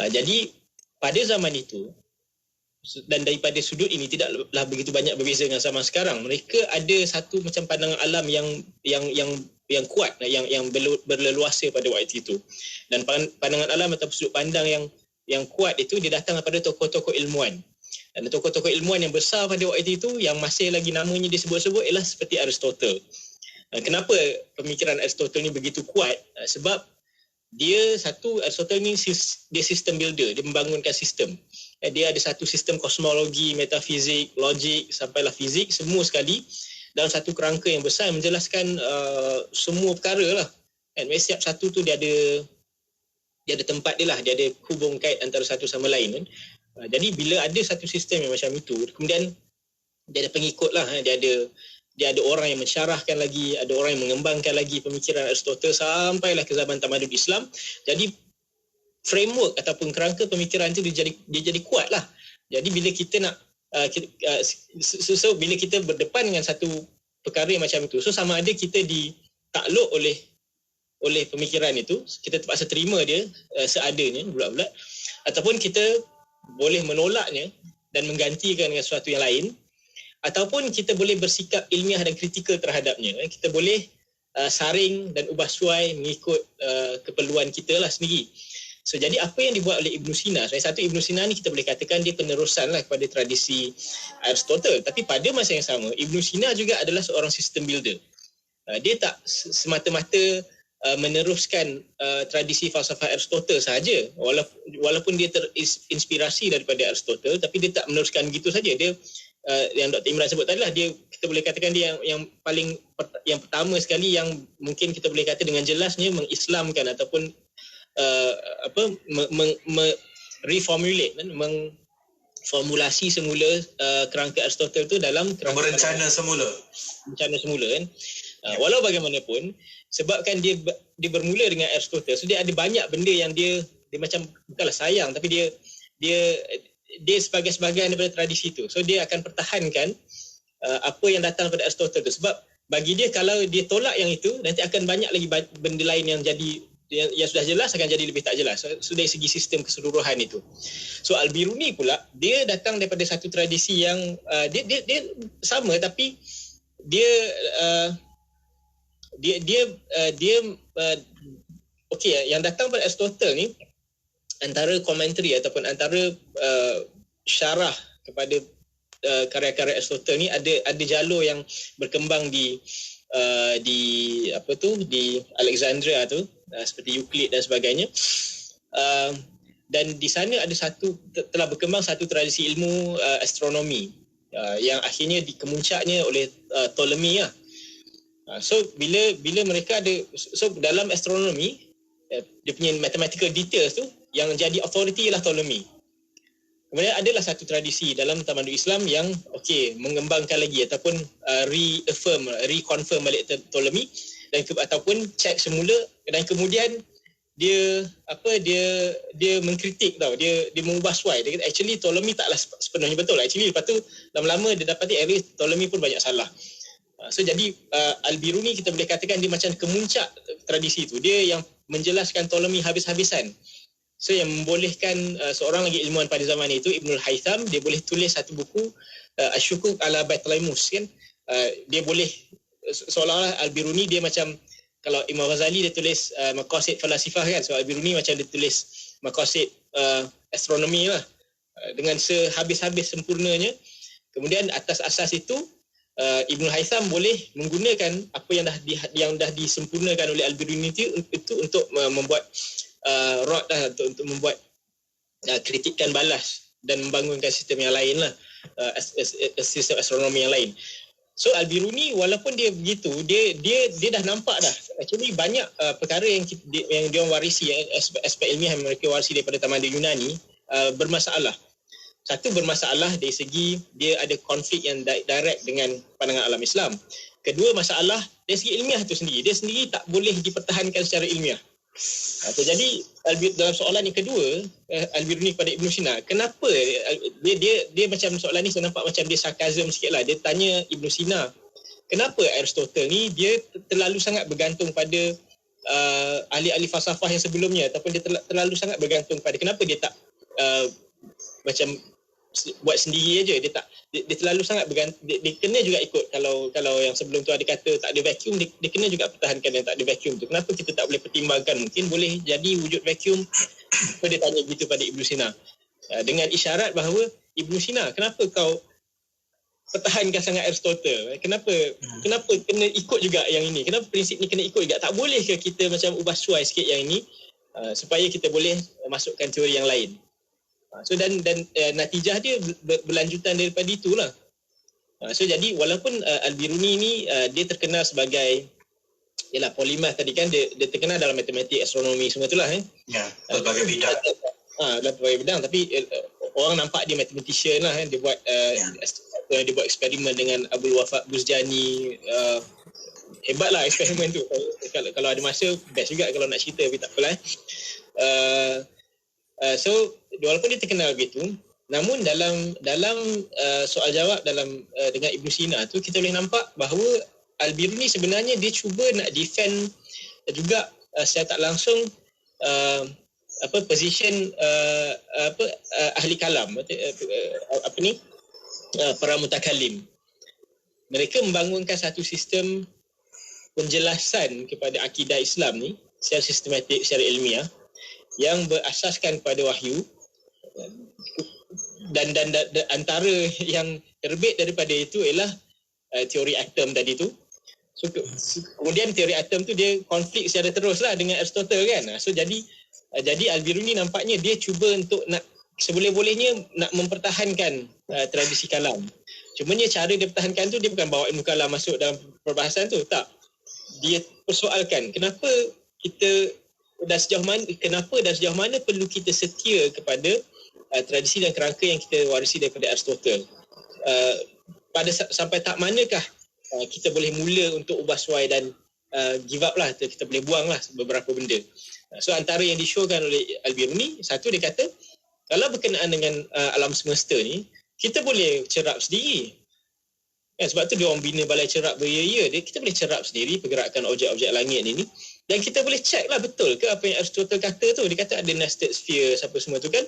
Speaker 5: Jadi pada zaman itu, dan daripada sudut ini tidaklah begitu banyak berbeza dengan zaman sekarang. Mereka ada satu macam pandangan alam yang kuat, yang berleluasa pada waktu itu. Dan pandangan alam atau sudut pandang yang kuat itu dia datang daripada tokoh-tokoh ilmuwan. Dan tokoh-tokoh ilmuwan yang besar pada waktu itu yang masih lagi namanya disebut-sebut ialah seperti Aristotle. Kenapa pemikiran Aristotle ni begitu kuat? Sebab Aristotle ni dia sistem builder, dia membangunkan sistem. Dia ada satu sistem kosmologi, metafizik, logik, sampailah fizik, semua sekali dalam satu kerangka yang besar yang menjelaskan semua perkara lah. Dan setiap satu tu dia ada tempat dia lah, dia ada hubung kait antara satu sama lain kan. Jadi bila ada satu sistem yang macam itu, kemudian dia ada pengikut lah, dia ada orang yang mensyarahkan lagi, ada orang yang mengembangkan lagi pemikiran Aristotle sampailah ke zaman tamadun Islam. Jadi framework ataupun kerangka pemikiran itu dia jadi kuat lah. Jadi bila kita nak bila kita berdepan dengan satu perkara yang macam itu, so sama ada kita ditakluk oleh pemikiran itu, kita terpaksa terima dia seadanya, bulat-bulat, ataupun kita boleh menolaknya dan menggantikan dengan sesuatu yang lain, ataupun kita boleh bersikap ilmiah dan kritikal terhadapnya. Kita boleh saring dan ubah suai mengikut keperluan kita lah sendiri. So jadi apa yang dibuat oleh Ibn Sina, satu Ibn Sina ni kita boleh katakan dia penerusan lah kepada tradisi Aristotle, tapi pada masa yang sama Ibn Sina juga adalah seorang system builder. Dia tak semata-mata meneruskan tradisi falsafah Aristotle sahaja, walaupun dia terinspirasi daripada Aristotle, tapi dia tak meneruskan begitu saja. Dia yang Dr. Imran sebut tadi lah, kita boleh katakan dia yang pertama sekali yang mungkin kita boleh kata dengan jelasnya mengislamkan ataupun reformulate, mengformulasi semula kerangka Aristotle tu dalam
Speaker 3: berencana semula
Speaker 5: kan. Walau bagaimanapun, sebabkan dia bermula dengan Aristotle, so dia ada banyak benda yang dia macam bukanlah sayang, tapi dia sebagai sebahagian daripada tradisi itu. So dia akan pertahankan apa yang datang daripada Aristotle tu, sebab bagi dia kalau dia tolak yang itu, nanti akan banyak lagi benda lain yang jadi yang sudah jelas akan jadi lebih tak jelas. So dari segi sistem keseluruhan itu. So Al-Biruni pula dia datang daripada satu tradisi yang dia sama, tapi dia yang datang pada Aristotle ni, antara komentari ataupun antara syarah kepada karya-karya Aristotle ni ada jalur yang berkembang di Alexandria tu, seperti Euclid dan sebagainya. dan di sana ada telah berkembang satu tradisi ilmu astronomi yang akhirnya dikemuncaknya oleh Ptolemy lah. So bila mereka ada, so dalam astronomi dia punya mathematical details tu yang jadi authority ialah Ptolemy. Kemudian adalah satu tradisi dalam tamadun Islam yang mengembangkan lagi ataupun reconfirm balik Ptolemy dan ataupun check semula, dan kemudian dia mengkritik tau, dia mengubah suai. Dia kata actually Ptolemy taklah sepenuhnya betul. Actually lepas tu lama-lama dia dapati Ptolemy pun banyak salah. So jadi Al-Biruni kita boleh katakan dia macam kemuncak tradisi itu. Dia yang menjelaskan Ptolemy habis-habisan. So yang membolehkan seorang lagi ilmuwan pada zaman itu, Ibnul Haytham, dia boleh tulis satu buku Asyukuk ala Baitlamus kan. Dia boleh seolah-olah Al-Biruni dia macam, kalau Imam Ghazali dia tulis maqasid falasifah kan, so Al-Biruni macam dia tulis maqasid astronomi lah, dengan sehabis-habis sempurnanya. Kemudian atas asas itu Ibnul Haytham boleh menggunakan apa yang dah disempurnakan oleh Al-Biruni itu untuk membuat rod lah, untuk membuat kritikan balas dan membangunkan sistem yang lain lah, sistem astronomi yang lain. So Al-Biruni walaupun dia begitu, dia dah nampak dah actually banyak perkara yang dia warisi, aspek ilmiah yang mereka warisi daripada tamadun Yunani bermasalah. Satu, bermasalah dari segi dia ada konflik yang direct dengan pandangan alam Islam. Kedua, masalah dari segi ilmiah tu sendiri. Dia sendiri tak boleh dipertahankan secara ilmiah. Jadi dalam soalan yang kedua, Al-Biruni kepada Ibn Sina, kenapa dia macam soalan ni saya nampak macam dia sarkasm sikit lah. Dia tanya Ibn Sina, kenapa Aristotle ni dia terlalu sangat bergantung pada ahli-ahli falsafah yang sebelumnya, ataupun dia terlalu sangat bergantung pada, kenapa dia tak macam buat sendiri aja. Dia terlalu sangat bergantung, dia kena juga ikut. Kalau yang sebelum tu ada kata tak ada vacuum, dia kena juga pertahankan yang tak ada vacuum tu. Kenapa kita tak boleh pertimbangkan mungkin boleh jadi wujud vacuum? Dia tanya begitu pada Ibn Sina dengan isyarat bahawa Ibn Sina, kenapa kau pertahankan sangat Aristotle? Kenapa kena ikut juga yang ini? Kenapa prinsip ni kena ikut juga? Tak boleh ke kita macam ubah suai sikit yang ini supaya kita boleh masukkan teori yang lain? So dan natijah dia berlanjutan daripada itulah. So jadi walaupun Al-Biruni ni dia terkenal sebagai polimath tadi kan, dia terkenal dalam matematik, astronomi semua itulah
Speaker 3: ya, berbagai bidang.
Speaker 5: Dalam berbagai bidang, tapi orang nampak dia mathematician lah dia buat dia buat eksperimen dengan Abdul Wafaq Buzjani. Hebatlah eksperimen tu. Kalau ada masa best juga kalau nak cerita, tapi tak apalah. So walaupun dia terkenal begitu, namun dalam soal jawab dengan Ibn Sina tu, kita boleh nampak bahawa Al-Biruni sebenarnya dia cuba nak defend juga secara tak langsung position ahli kalam, para mutakallim. Mereka membangunkan satu sistem penjelasan kepada akidah Islam ni secara sistematik, secara ilmiah, yang berasaskan pada wahyu, dan antara yang terbit daripada itu ialah teori atom tadi tu. So kemudian teori atom tu dia konflik secara terus lah dengan Aristotle kan. So jadi Al-Biruni nampaknya dia cuba untuk nak seboleh-bolehnya nak mempertahankan tradisi kalam. Cumanya cara dia pertahankan tu, dia bukan bawa ilmu kalam masuk dalam perbahasan tu, tak. Dia persoalkan kenapa dan sejauh mana perlu kita setia kepada tradisi dan kerangka yang kita warisi daripada Aristotle. Sampai tak manakah kita boleh mula untuk ubah suai dan give up lah, kita boleh buang lah beberapa benda. So antara yang disyorkan oleh Al-Biruni, satu, dia kata kalau berkenaan dengan alam semesta ni, kita boleh cerap sendiri. Sebab tu dia orang bina balai cerap beria-ia, kita boleh cerap sendiri pergerakan objek-objek langit ni. Dan kita boleh check lah betul ke apa yang Aristotle kata tu. Dia kata ada nested sphere apa semua tu kan.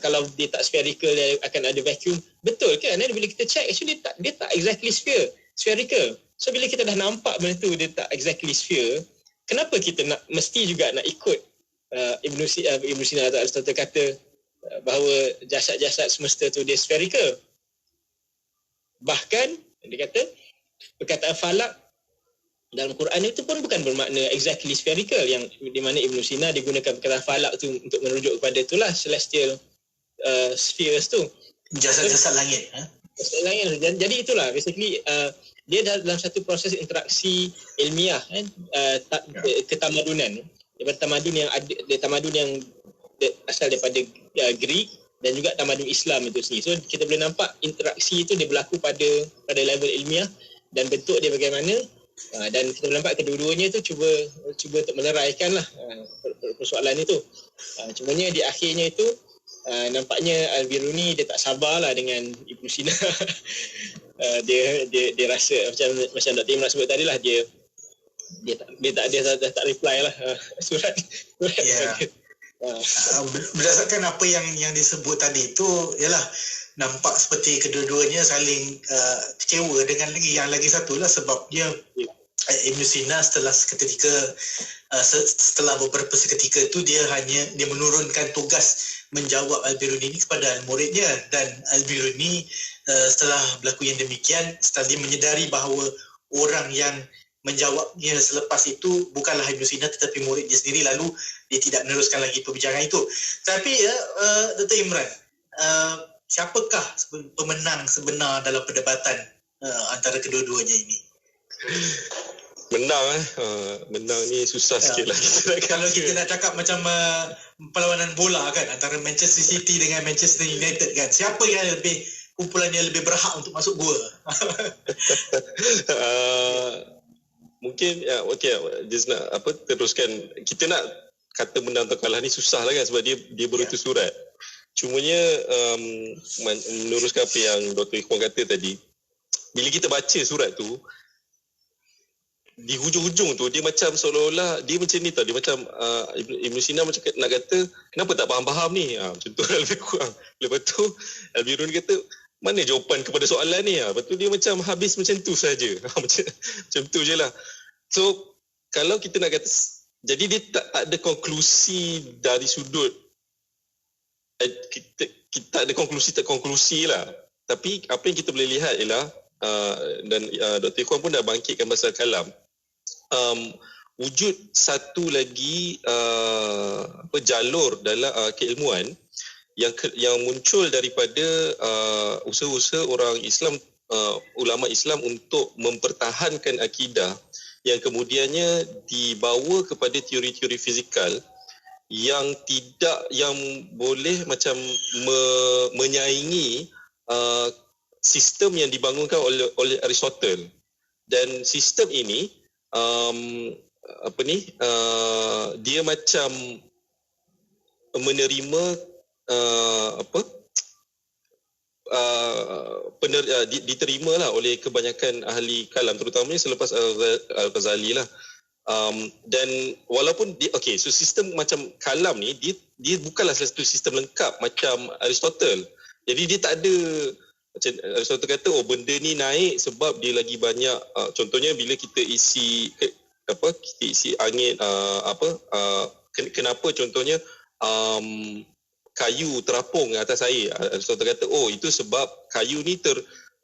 Speaker 5: Kalau dia tak spherical, dia akan ada vacuum. Betul kan? Bila kita check, actually dia tak exactly spherical. So bila kita dah nampak benda tu dia tak exactly sphere, kenapa kita mesti juga nak ikut Ibn Sina atau Aristotle kata bahawa jasad-jasad semesta tu dia spherical? Bahkan dia kata perkataan falak dalam Quran itu pun bukan bermakna exactly spherical, yang di mana Ibn Sina dia gunakan perkataan falak tu untuk merujuk kepada itulah celestial spheres tu,
Speaker 3: jasad-jasad langit.
Speaker 5: jasad langit. Jadi itulah basically dia dalam satu proses interaksi ilmiah kan, ketamadunan, daripada tamadun yang ada, tamadun yang asal daripada Greek dan juga tamadun Islam itu sendiri. So kita boleh nampak interaksi itu dia berlaku pada level ilmiah dan bentuk dia bagaimana. Dan kita boleh nampak kedua-duanya tu cuba untuk meneraikan lah persoalan itu. Cumanya di akhirnya itu nampaknya Al-Biruni dia tak sabarlah dengan Ibn Sina. dia rasa macam Dr. Imran sebut tadi lah, dia tak reply lah surat.
Speaker 3: Ya. Berdasarkan apa yang disebut tadi itu, ialah nampak seperti kedua-duanya saling kecewa dengan yang lagi satu lah, sebabnya Ibn Sina setelah beberapa seketika itu dia menurunkan tugas menjawab Al-Biruni ini kepada muridnya, dan Al-Biruni setelah berlaku yang demikian, setelah dia menyedari bahawa orang yang menjawabnya selepas itu bukanlah Ibn Sina tetapi murid dia sendiri, lalu dia tidak meneruskan lagi perbincangan itu. Tapi Dr. Imran, siapakah pemenang sebenar dalam perdebatan antara kedua-duanya ini?
Speaker 4: Menang ni susah sikit lah.
Speaker 3: Kalau kita nak cakap macam perlawanan bola kan, antara Manchester City dengan Manchester United kan, siapa yang kumpulannya lebih berhak untuk masuk gol?
Speaker 4: Mungkin just nak teruskan, kita nak kata menang atau kalah ni susah lah kan, sebab dia berutus surat. Cumanya meneruskan apa yang Dr. Ikhwan kata tadi, bila kita baca surat tu, di hujung-hujung tu dia macam seolah-olah dia macam ni tau, dia macam Ibn Sina macam nak kata kenapa tak faham-faham ni, macam tu lebih kurang. Lepas tu Al-Biruni kata mana jawapan kepada soalan ni, lepas tu dia macam habis macam tu saja. Macam tu je lah. So kalau kita nak kata, jadi dia tak ada konklusi dari sudut kita tak ada konklusi lah. Tapi apa yang kita boleh lihat ialah dan Dr. Ikhwan pun dah bangkitkan pasal kalam, wujud satu lagi jalur dalam keilmuan yang muncul daripada usaha-usaha orang Islam, ulama Islam untuk mempertahankan akidah yang kemudiannya dibawa kepada teori-teori fizikal yang boleh macam menyaingi sistem yang dibangunkan oleh Aristotle. Dan sistem ini dia macam menerima diterima lah oleh kebanyakan ahli kalam, terutamanya selepas Al-Ghazali lah. Dan walaupun so sistem macam kalam ni dia bukanlah satu sistem lengkap macam Aristotle. Jadi dia tak ada macam Aristotle kata benda ni naik sebab dia lagi banyak, contohnya bila kita isi angin kenapa contohnya kayu terapung atas air. Aristotle kata itu sebab kayu ni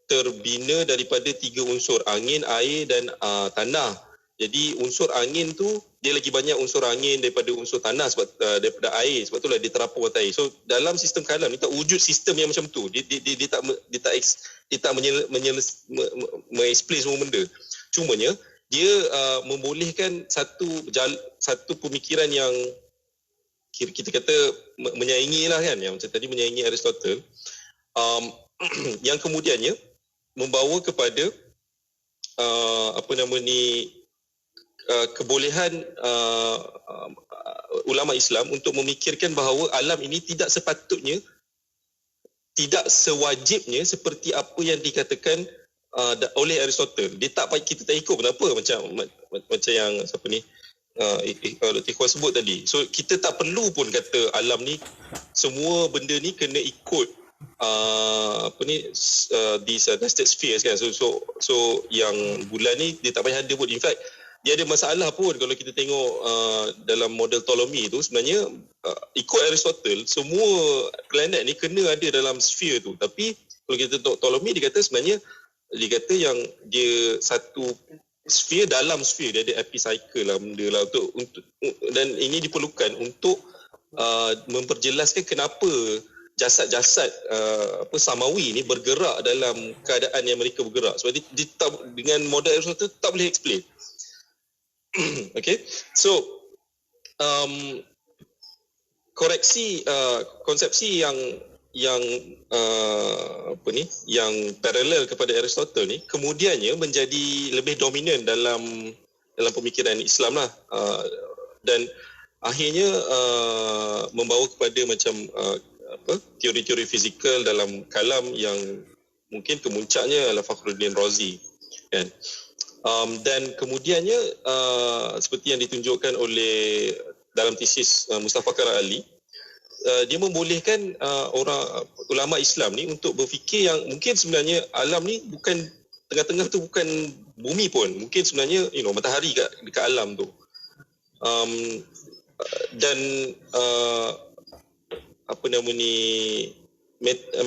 Speaker 4: terbina daripada 3 unsur, angin, air dan tanah. Jadi unsur angin tu dia lagi banyak unsur angin daripada unsur tanah, sebab daripada air, sebab itulah dia terapung atas air. So dalam sistem kalam ni tak wujud sistem yang macam tu. Dia tak mengeksplain semua benda. Cumanya dia membolehkan satu pemikiran yang kita kata menyaingi lah kan, yang macam tadi menyaingi Aristotle, yang kemudiannya membawa kepada kebolehan ulama Islam untuk memikirkan bahawa alam ini tidak sewajibnya seperti apa yang dikatakan oleh Aristotle. Kita tak ikut pun apa, macam yang siapa ni Dr. Ikhwan sebut tadi. So kita tak perlu pun kata alam ni semua benda ni kena ikut these nested spheres kan. So yang bulan ni dia tak payah ada pun. In fact dia ada masalah pun kalau kita tengok dalam model Ptolemy tu, sebenarnya ikut Aristotle semua planet ni kena ada dalam sphere tu. Tapi kalau kita tengok Ptolemy, dia kata yang dia satu sphere dalam sphere dia ada epicycle lah benda lah untuk dan ini diperlukan untuk memperjelaskan kenapa jasad-jasad samawi ni bergerak dalam keadaan yang mereka bergerak. Sebab dia dengan model Aristotle tak boleh explain. Okay, so koreksi konsepsi yang yang paralel kepada Aristotle ni kemudiannya menjadi lebih dominan dalam pemikiran Islam lah, dan akhirnya membawa kepada macam teori-teori fizikal dalam kalam yang mungkin kemuncaknya adalah Fakhruddin Razi, kan. Dan kemudiannya seperti yang ditunjukkan oleh dalam tesis Mustafa Karal Ali, dia membolehkan orang ulama Islam ni untuk berfikir yang mungkin sebenarnya alam ni bukan tengah-tengah tu bukan bumi pun, mungkin sebenarnya matahari dekat alam tu. Dan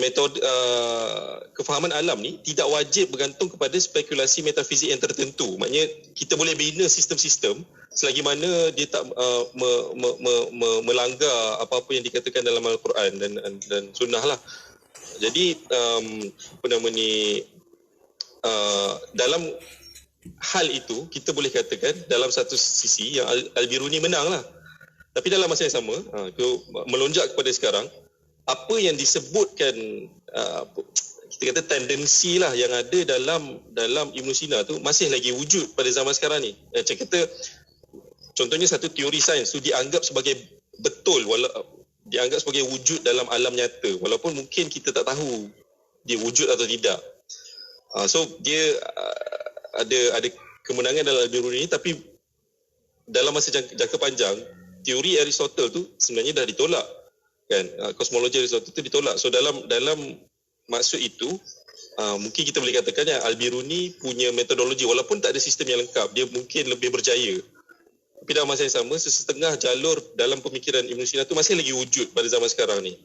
Speaker 4: metode kefahaman alam ni tidak wajib bergantung kepada spekulasi metafizik yang tertentu. Maknanya kita boleh bina sistem-sistem selagi mana dia tak melanggar apa-apa yang dikatakan dalam Al-Quran dan sunnah lah. Jadi dalam hal itu kita boleh katakan dalam satu sisi yang Al-Biruni menang lah. Tapi dalam masa yang sama, melonjak kepada sekarang, apa yang disebutkan kita kata tendensi lah yang ada dalam Ibn Sina tu masih lagi wujud pada zaman sekarang ni. Macam kita contohnya satu teori sains tu dianggap sebagai betul, dianggap sebagai wujud dalam alam nyata walaupun mungkin kita tak tahu dia wujud atau tidak. So dia ada kemenangan dalam Al-Biruni ni, tapi dalam masa jangka panjang teori Aristotle tu sebenarnya dah ditolak, kan. Kosmologi Aristotle tu ditolak. So dalam maksud itu mungkin kita boleh katakan Al-Biruni punya metodologi walaupun tak ada sistem yang lengkap, dia mungkin lebih berjaya. Tapi dalam masa yang sama sesetengah jalur dalam pemikiran Ibn Sina tu masih lagi wujud pada zaman sekarang ni.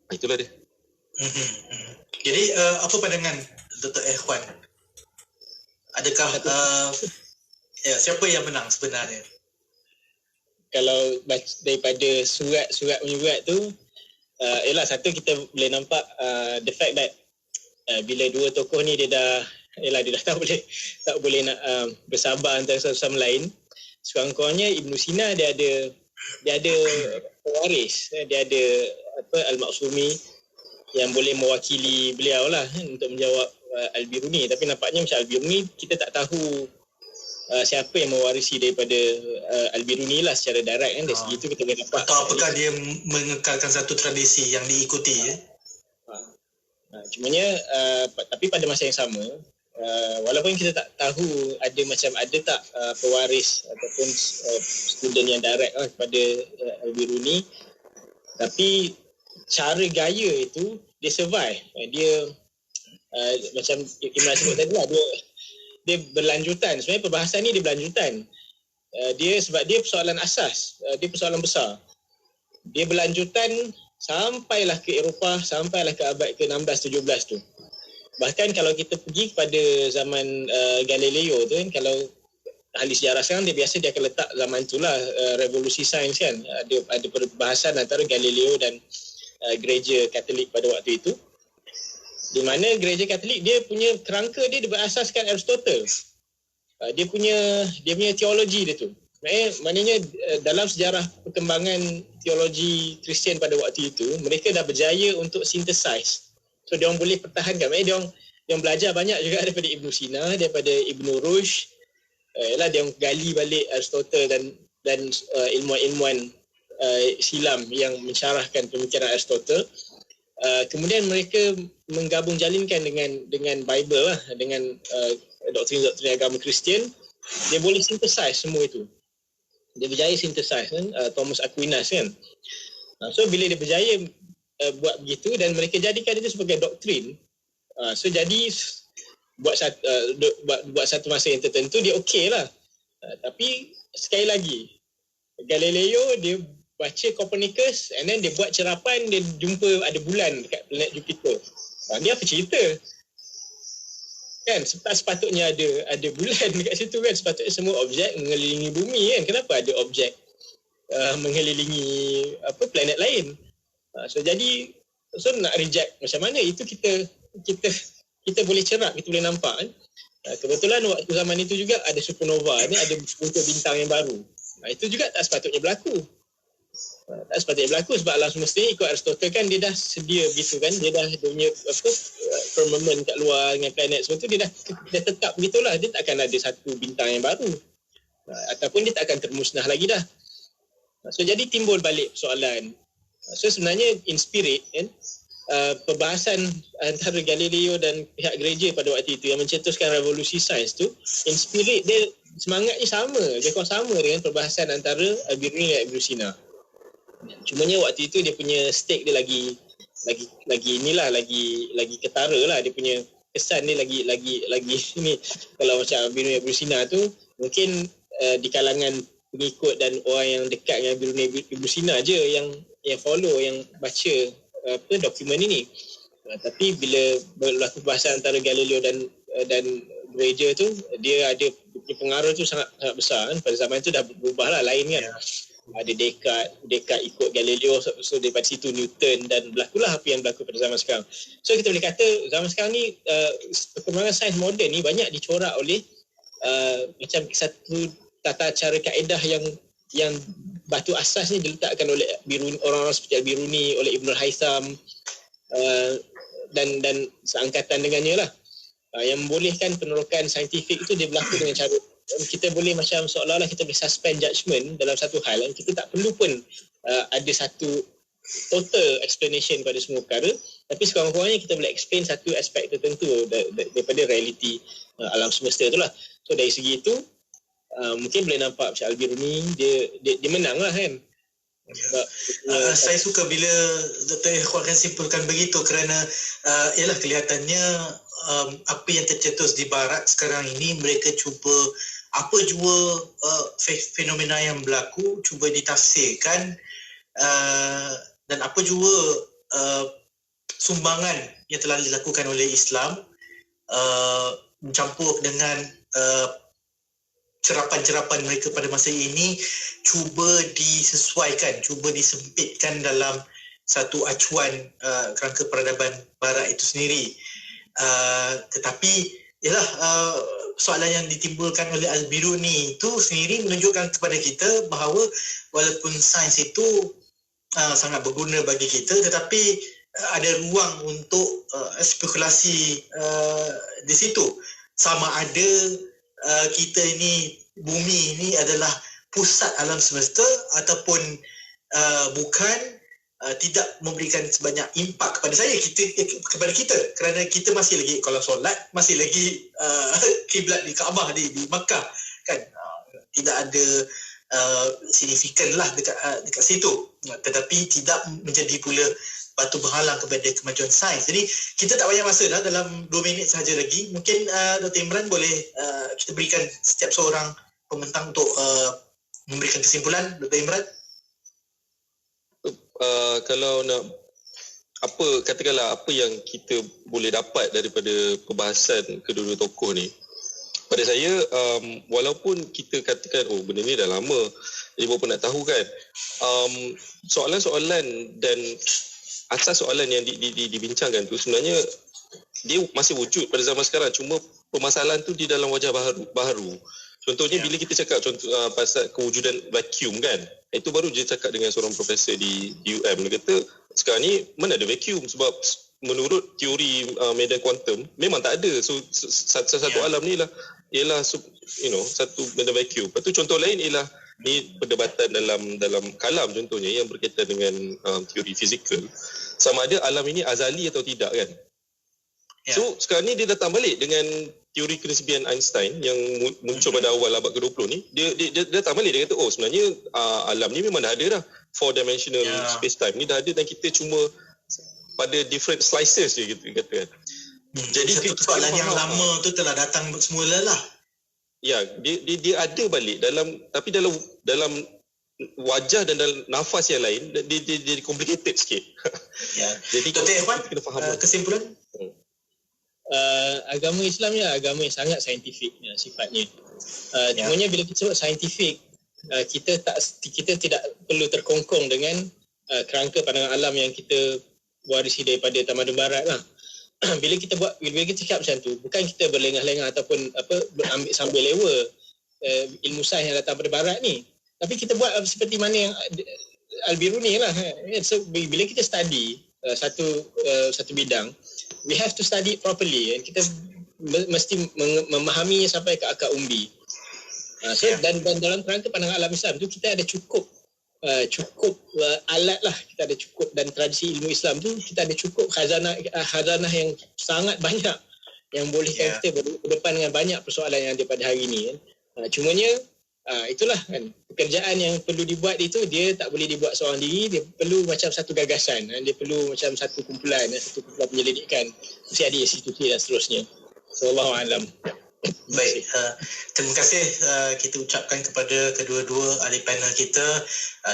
Speaker 4: Itulah dia.
Speaker 3: Jadi apa pandangan Dr. Ikhwan? Adakah siapa yang menang sebenarnya?
Speaker 5: Kalau daripada surat tu, ialah satu kita boleh nampak the fact that bila dua tokoh ni dia dah tak boleh nak bersabar antara satu sama lain. Sekurang-kurangnya Ibn Sina dia ada pewaris, dia ada Al-Maksumi yang boleh mewakili beliau lah untuk menjawab Al-Biruni. Tapi nampaknya macam Al-Biruni kita tak tahu siapa yang mewarisi daripada Al-Biruni lah secara direct, kan. Dari segi itu kita boleh nampak.
Speaker 3: Atau apakah dia mengekalkan satu tradisi yang diikuti, ya?
Speaker 5: Cumanya tapi pada masa yang sama, walaupun kita tak tahu ada tak pewaris ataupun student yang direct kepada Al-Biruni, tapi cara gaya itu dia survive. Dia macam Imran sebut tadi lah, dia berlanjutan. Sebenarnya perbahasan ni dia berlanjutan. Sebab dia persoalan asas, dia persoalan besar. Dia berlanjutan sampailah ke Eropah, sampailah ke abad ke-16-17 tu. Bahkan kalau kita pergi pada zaman Galileo tu, kan, kalau ahli sejarah sekarang dia akan letak zaman itulah revolusi sains, kan. Ada perbahasan antara Galileo dan gereja Katolik pada waktu itu, di mana gereja Katolik dia punya kerangka dia berasaskan Aristotle. Dia punya teologi dia tu. Maknanya dalam sejarah perkembangan teologi Kristian pada waktu itu, mereka dah berjaya untuk synthesize. So dia orang boleh pertahankan. Maknanya dia orang belajar banyak juga daripada Ibn Sina, daripada Ibn Rushd. Dia orang gali balik Aristotle dan ilmuwan-ilmuwan silam yang mensyarahkan pemikiran Aristotle. Kemudian mereka menggabung jalinkan dengan Bible lah, dengan doktrin agama Kristian. Dia boleh synthesize semua itu. Dia berjaya synthesize, kan. Thomas Aquinas, kan. So bila dia berjaya buat begitu dan mereka jadikan itu sebagai doktrin, so jadi buat satu masa yang tertentu dia okey lah. Tapi sekali lagi, Galileo dia baca Copernicus and then dia buat cerapan, dia jumpa ada bulan dekat planet Jupiter. Dia apa cerita? kan sepatutnya ada bulan dekat situ kan, sepatutnya semua objek mengelilingi bumi kan, kenapa ada objek mengelilingi planet lain. So nak reject macam mana, itu kita boleh cerap, kita boleh nampak kan. Kebetulan waktu zaman itu juga ada supernova ni, ada bentuk bintang yang baru. Itu juga tak sepatutnya berlaku. Tak sepatutnya berlaku sebab alam semesta ni ikut Aristotle kan, dia dah sedia begitu kan, dia dah punya firmament kat luar dengan planet semua tu, dia dah tetap begitulah, dia tak akan ada satu bintang yang baru, ataupun dia tak akan termusnah lagi dah. So jadi timbul balik soalan. So sebenarnya in spirit kan, perbahasan antara Galileo dan pihak gereja pada waktu itu yang mencetuskan revolusi sains tu, in spirit dia semangatnya sama, dia sama dengan perbahasan antara Al-Biruni dan Ibn Sina. Cumanya waktu itu dia punya stake dia lagi ketara lah, dia punya kesan dia lagi ni. Kalau macam Al-Biruni dan Ibn Sina tu mungkin di kalangan pengikut dan orang yang dekat dengan Al-Biruni dan Ibn Sina je yang follow, yang baca dokumen ini. Tapi bila berlaku perbahasan antara Galileo dan gereja tu, dia ada pengaruh tu sangat besar kan. Pada zaman tu dah berubah lah, lain kan. Ada Descartes ikut Galileo, so daripada situ Newton, dan berlakulah apa yang berlaku pada zaman sekarang. So kita boleh kata zaman sekarang ni perkembangan sains moden ni banyak dicorak oleh macam satu tata cara kaedah yang batu asas ni diletakkan oleh orang-orang seperti Al-Biruni, oleh Ibn Haytham dan seangkatan dengannya lah, yang membolehkan penerokan saintifik itu dia berlaku dengan cara kita boleh macam seolah-olah kita boleh suspend judgement dalam satu hal. Kita tak perlu pun ada satu total explanation pada semua perkara, tapi sekurang-kurangnya kita boleh explain satu aspek tertentu daripada realiti alam semesta tu lah. So dari segi itu mungkin boleh nampak macam Al-Biruni dia menang lah kan.
Speaker 3: Saya suka bila Dr. Ikhwan akan simpulkan begitu, kerana ialah kelihatannya apa yang tercetus di barat sekarang ini, mereka cuba apa jua fenomena yang berlaku cuba ditafsirkan, dan apa jua sumbangan yang telah dilakukan oleh Islam mencampur dengan cerapan-cerapan mereka pada masa ini, cuba disesuaikan, cuba disempitkan dalam satu acuan kerangka peradaban barat itu sendiri. Tetapi ialah soalan yang ditimbulkan oleh Al-Biruni itu sendiri menunjukkan kepada kita bahawa walaupun sains itu sangat berguna bagi kita, tetapi ada ruang untuk spekulasi di situ. Sama ada kita ini, bumi ini adalah pusat alam semesta ataupun bukan, tidak memberikan sebanyak impak kepada kepada kita, kerana kita masih lagi, kalau solat masih lagi kiblat di Kaabah di Makkah kan, tidak ada signifikan lah dekat situ, tetapi tidak menjadi pula batu berhalang kepada kemajuan sains. Jadi kita tak banyak masa dah, dalam 2 minit sahaja lagi. Mungkin Dr. Imran boleh kita berikan setiap seorang pembentang untuk memberikan kesimpulan. Dr. Imran,
Speaker 4: kalau nak katakanlah apa yang kita boleh dapat daripada perbahasan kedua-dua tokoh ni, pada saya walaupun kita katakan benda ni dah lama, jadi berapa nak tahu kan, soalan-soalan dan asas soalan yang dibincangkan tu sebenarnya dia masih wujud pada zaman sekarang, cuma permasalahan tu di dalam wajah baru. Contohnya bila kita cakap pasal kewujudan vacuum kan, itu baru je cakap dengan seorang profesor di UM, dia kata sekarang ni mana ada vacuum, sebab menurut teori medan kuantum memang tak ada. So satu alam ni lah ialah satu benda vacuum. Lepas tu contoh lain ialah ni perdebatan dalam kalam contohnya yang berkaitan dengan teori fizikal, sama ada alam ini azali atau tidak kan. So sekarang ni dia datang balik dengan teori kenisbian Einstein yang muncul pada awal abad ke-20 ni. Dia datang balik, dia kata sebenarnya alam ni memang dah ada dah, 4-dimensional space time ni dah ada, dan kita cuma pada different slices je gitu kata kan.
Speaker 3: Jadi soalan yang lama tu telah datang semula lah.
Speaker 4: Ya, dia ada balik tapi dalam wajah dan dalam nafas yang lain, dia complicated sikit.
Speaker 3: Ya.
Speaker 4: Jadi
Speaker 3: Dr. Ikhwan,
Speaker 4: kena faham
Speaker 3: kesimpulan?
Speaker 5: agama Islam ni agama yang sangat saintifik sifatnya. Cumanya bila kita sebut saintifik, kita tidak perlu terkongkong dengan kerangka pandangan alam yang kita warisi daripada tamadun barat lah. Bila kita cakap macam tu, bukan kita berlengah-lengah ataupun ambil sambil lewa ilmu sains yang datang daripada barat ni, tapi kita buat seperti mana yang Al-Biruni lah. So, bila kita study satu bidang, we have to study it properly, and kita mesti memahaminya sampai ke akar umbi. Dan dalam kerangka pandangan alam Islam tu, kita ada cukup alat lah, kita ada cukup, dan tradisi ilmu Islam tu kita ada cukup khazanah yang sangat banyak yang bolehkan kita berdepan dengan banyak persoalan yang ada pada hari ini kan. Cumanya itulah kan, pekerjaan yang perlu dibuat itu, dia tak boleh dibuat seorang diri, dia perlu macam satu gagasan, dia perlu macam satu kumpulan penyelidikan, mesti ada institusi dan seterusnya. So Allahu'alam.
Speaker 3: Baik, terima kasih kita ucapkan kepada kedua-dua ahli panel kita,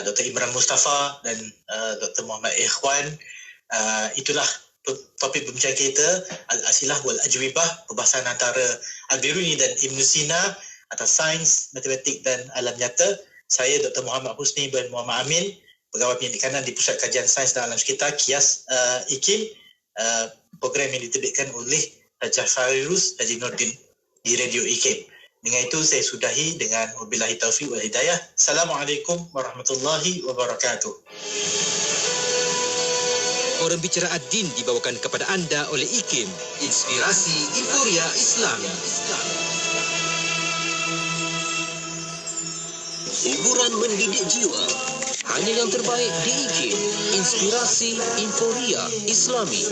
Speaker 3: Dr. Imran Mustafa dan Dr. Muhammad Ikhwan. Itulah topik pembicaraan kita, Al-Asilah wal-Ajwibah, perbahasan antara Al-Biruni dan Ibn Sina atas sains, matematik dan alam nyata. Saya Dr. Muhammad Husni bin Muhammad Amin, Pegawai Penyelidikan di Pusat Kajian Sains dan Alam Sekitar Kias IKIM, program yang diterbitkan oleh Raja Fairuz Haji Nordin di Radio IKIM. Dengan itu saya sudahi dengan wabillahi taufiq wal hidayah. Assalamualaikum warahmatullahi wabarakatuh.
Speaker 6: Forum Bicara Ad-Din dibawakan kepada anda oleh IKIM, Inspirasi Euforia Islam. Hiburan mendidik jiwa, hanya yang terbaik di IKIM, Inspirasi Euforia Islami.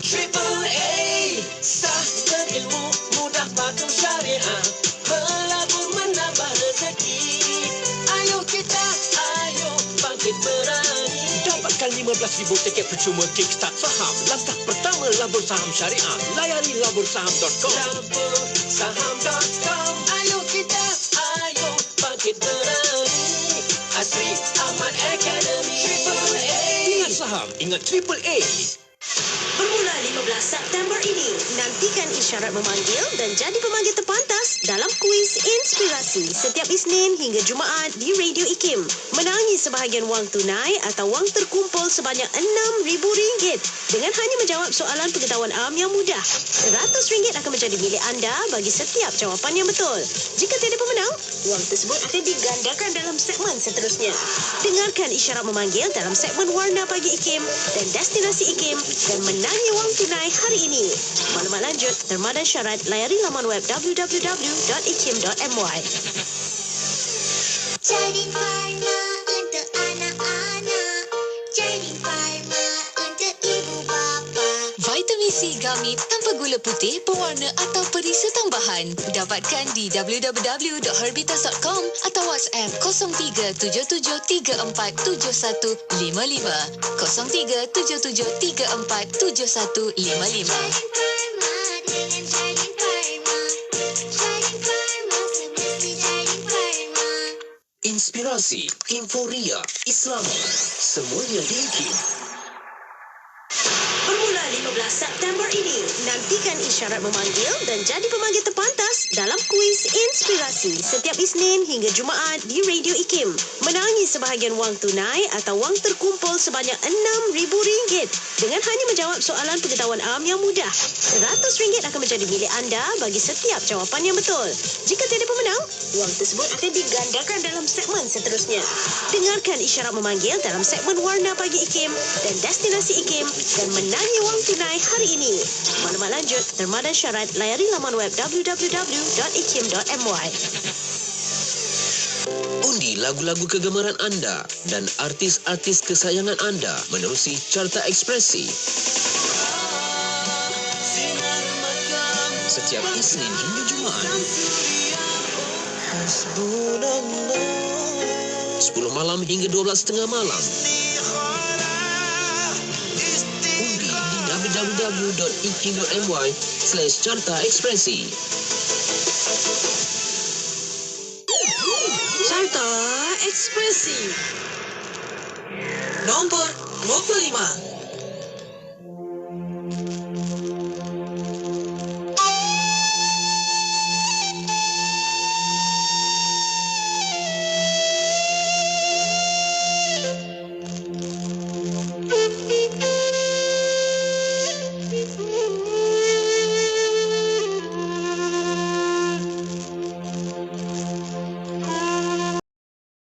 Speaker 6: Triple A, sahkan ilmu, mudah patuh syariah, melabur menambah rezeki. Ayo bangkit berani. Dapatkan 15,000 tiket percuma Kickstart Saham. Langkah pertama, labur saham syariah. Layari labursaham.com. Labursaham.com. Ayo bangkit berani. Asri Ahmad Academy. Triple A. Ingat saham, ingat Triple A.
Speaker 2: Bermula 15 September ini, nantikan isyarat memanggil dan jadi pemanggil terpantas dalam kuis inspirasi setiap Isnin hingga Jumaat di Radio IKIM. Menangi sebahagian wang tunai atau wang terkumpul sebanyak RM6,000 dengan hanya menjawab soalan pengetahuan am yang mudah. RM100 akan menjadi milik anda bagi setiap jawapan yang betul. Jika tiada pemenang, wang tersebut akan digandakan dalam segmen seterusnya. Dengarkan isyarat memanggil dalam segmen Warna Pagi IKIM dan Destinasi IKIM dan menangi wang tunai hari ini. Maklumat lanjut, terma dan syarat, layari laman web www.ikim.my.
Speaker 7: Jadi Pharma untuk anak-anak, jadi Pharma untuk ibu bapa. Vitamin C Gummy tanpa gula putih, pewarna atau perisa tambahan. Dapatkan di www.herbitas.com atau WhatsApp 0377347155 0377347155.
Speaker 6: Inspirasi Euforia Islami, semuanya di IKIM.
Speaker 2: Bermula 15 September ini, nantikan isyarat memanggil dan jadi pemanggil terpantas dalam kuis inspirasi setiap Isnin hingga Jumaat di Radio IKIM. Menangi sebahagian wang tunai atau wang terkumpul sebanyak RM6,000 dengan hanya menjawab soalan pengetahuan am yang mudah. RM100 akan menjadi milik anda bagi setiap jawapan yang betul. Jika tiada pemenang, wang tersebut akan digandakan dalam segmen seterusnya. Dengarkan isyarat memanggil dalam segmen Warna Pagi IKIM dan Destinasi IKIM dan menangi wang tunai hari ini. Maklumat lanjut, terma dan syarat, layari laman web www.ikim.my.
Speaker 6: Undi lagu-lagu kegemaran anda dan artis-artis kesayangan anda menerusi Carta Ekspresi. Setiap Isnin hingga Jumaat. 10 malam hingga 12:30 malam. Undi di www.ikim.my/Carta Ekspresi.
Speaker 2: Carta Ekspresi.
Speaker 8: Nombor 25.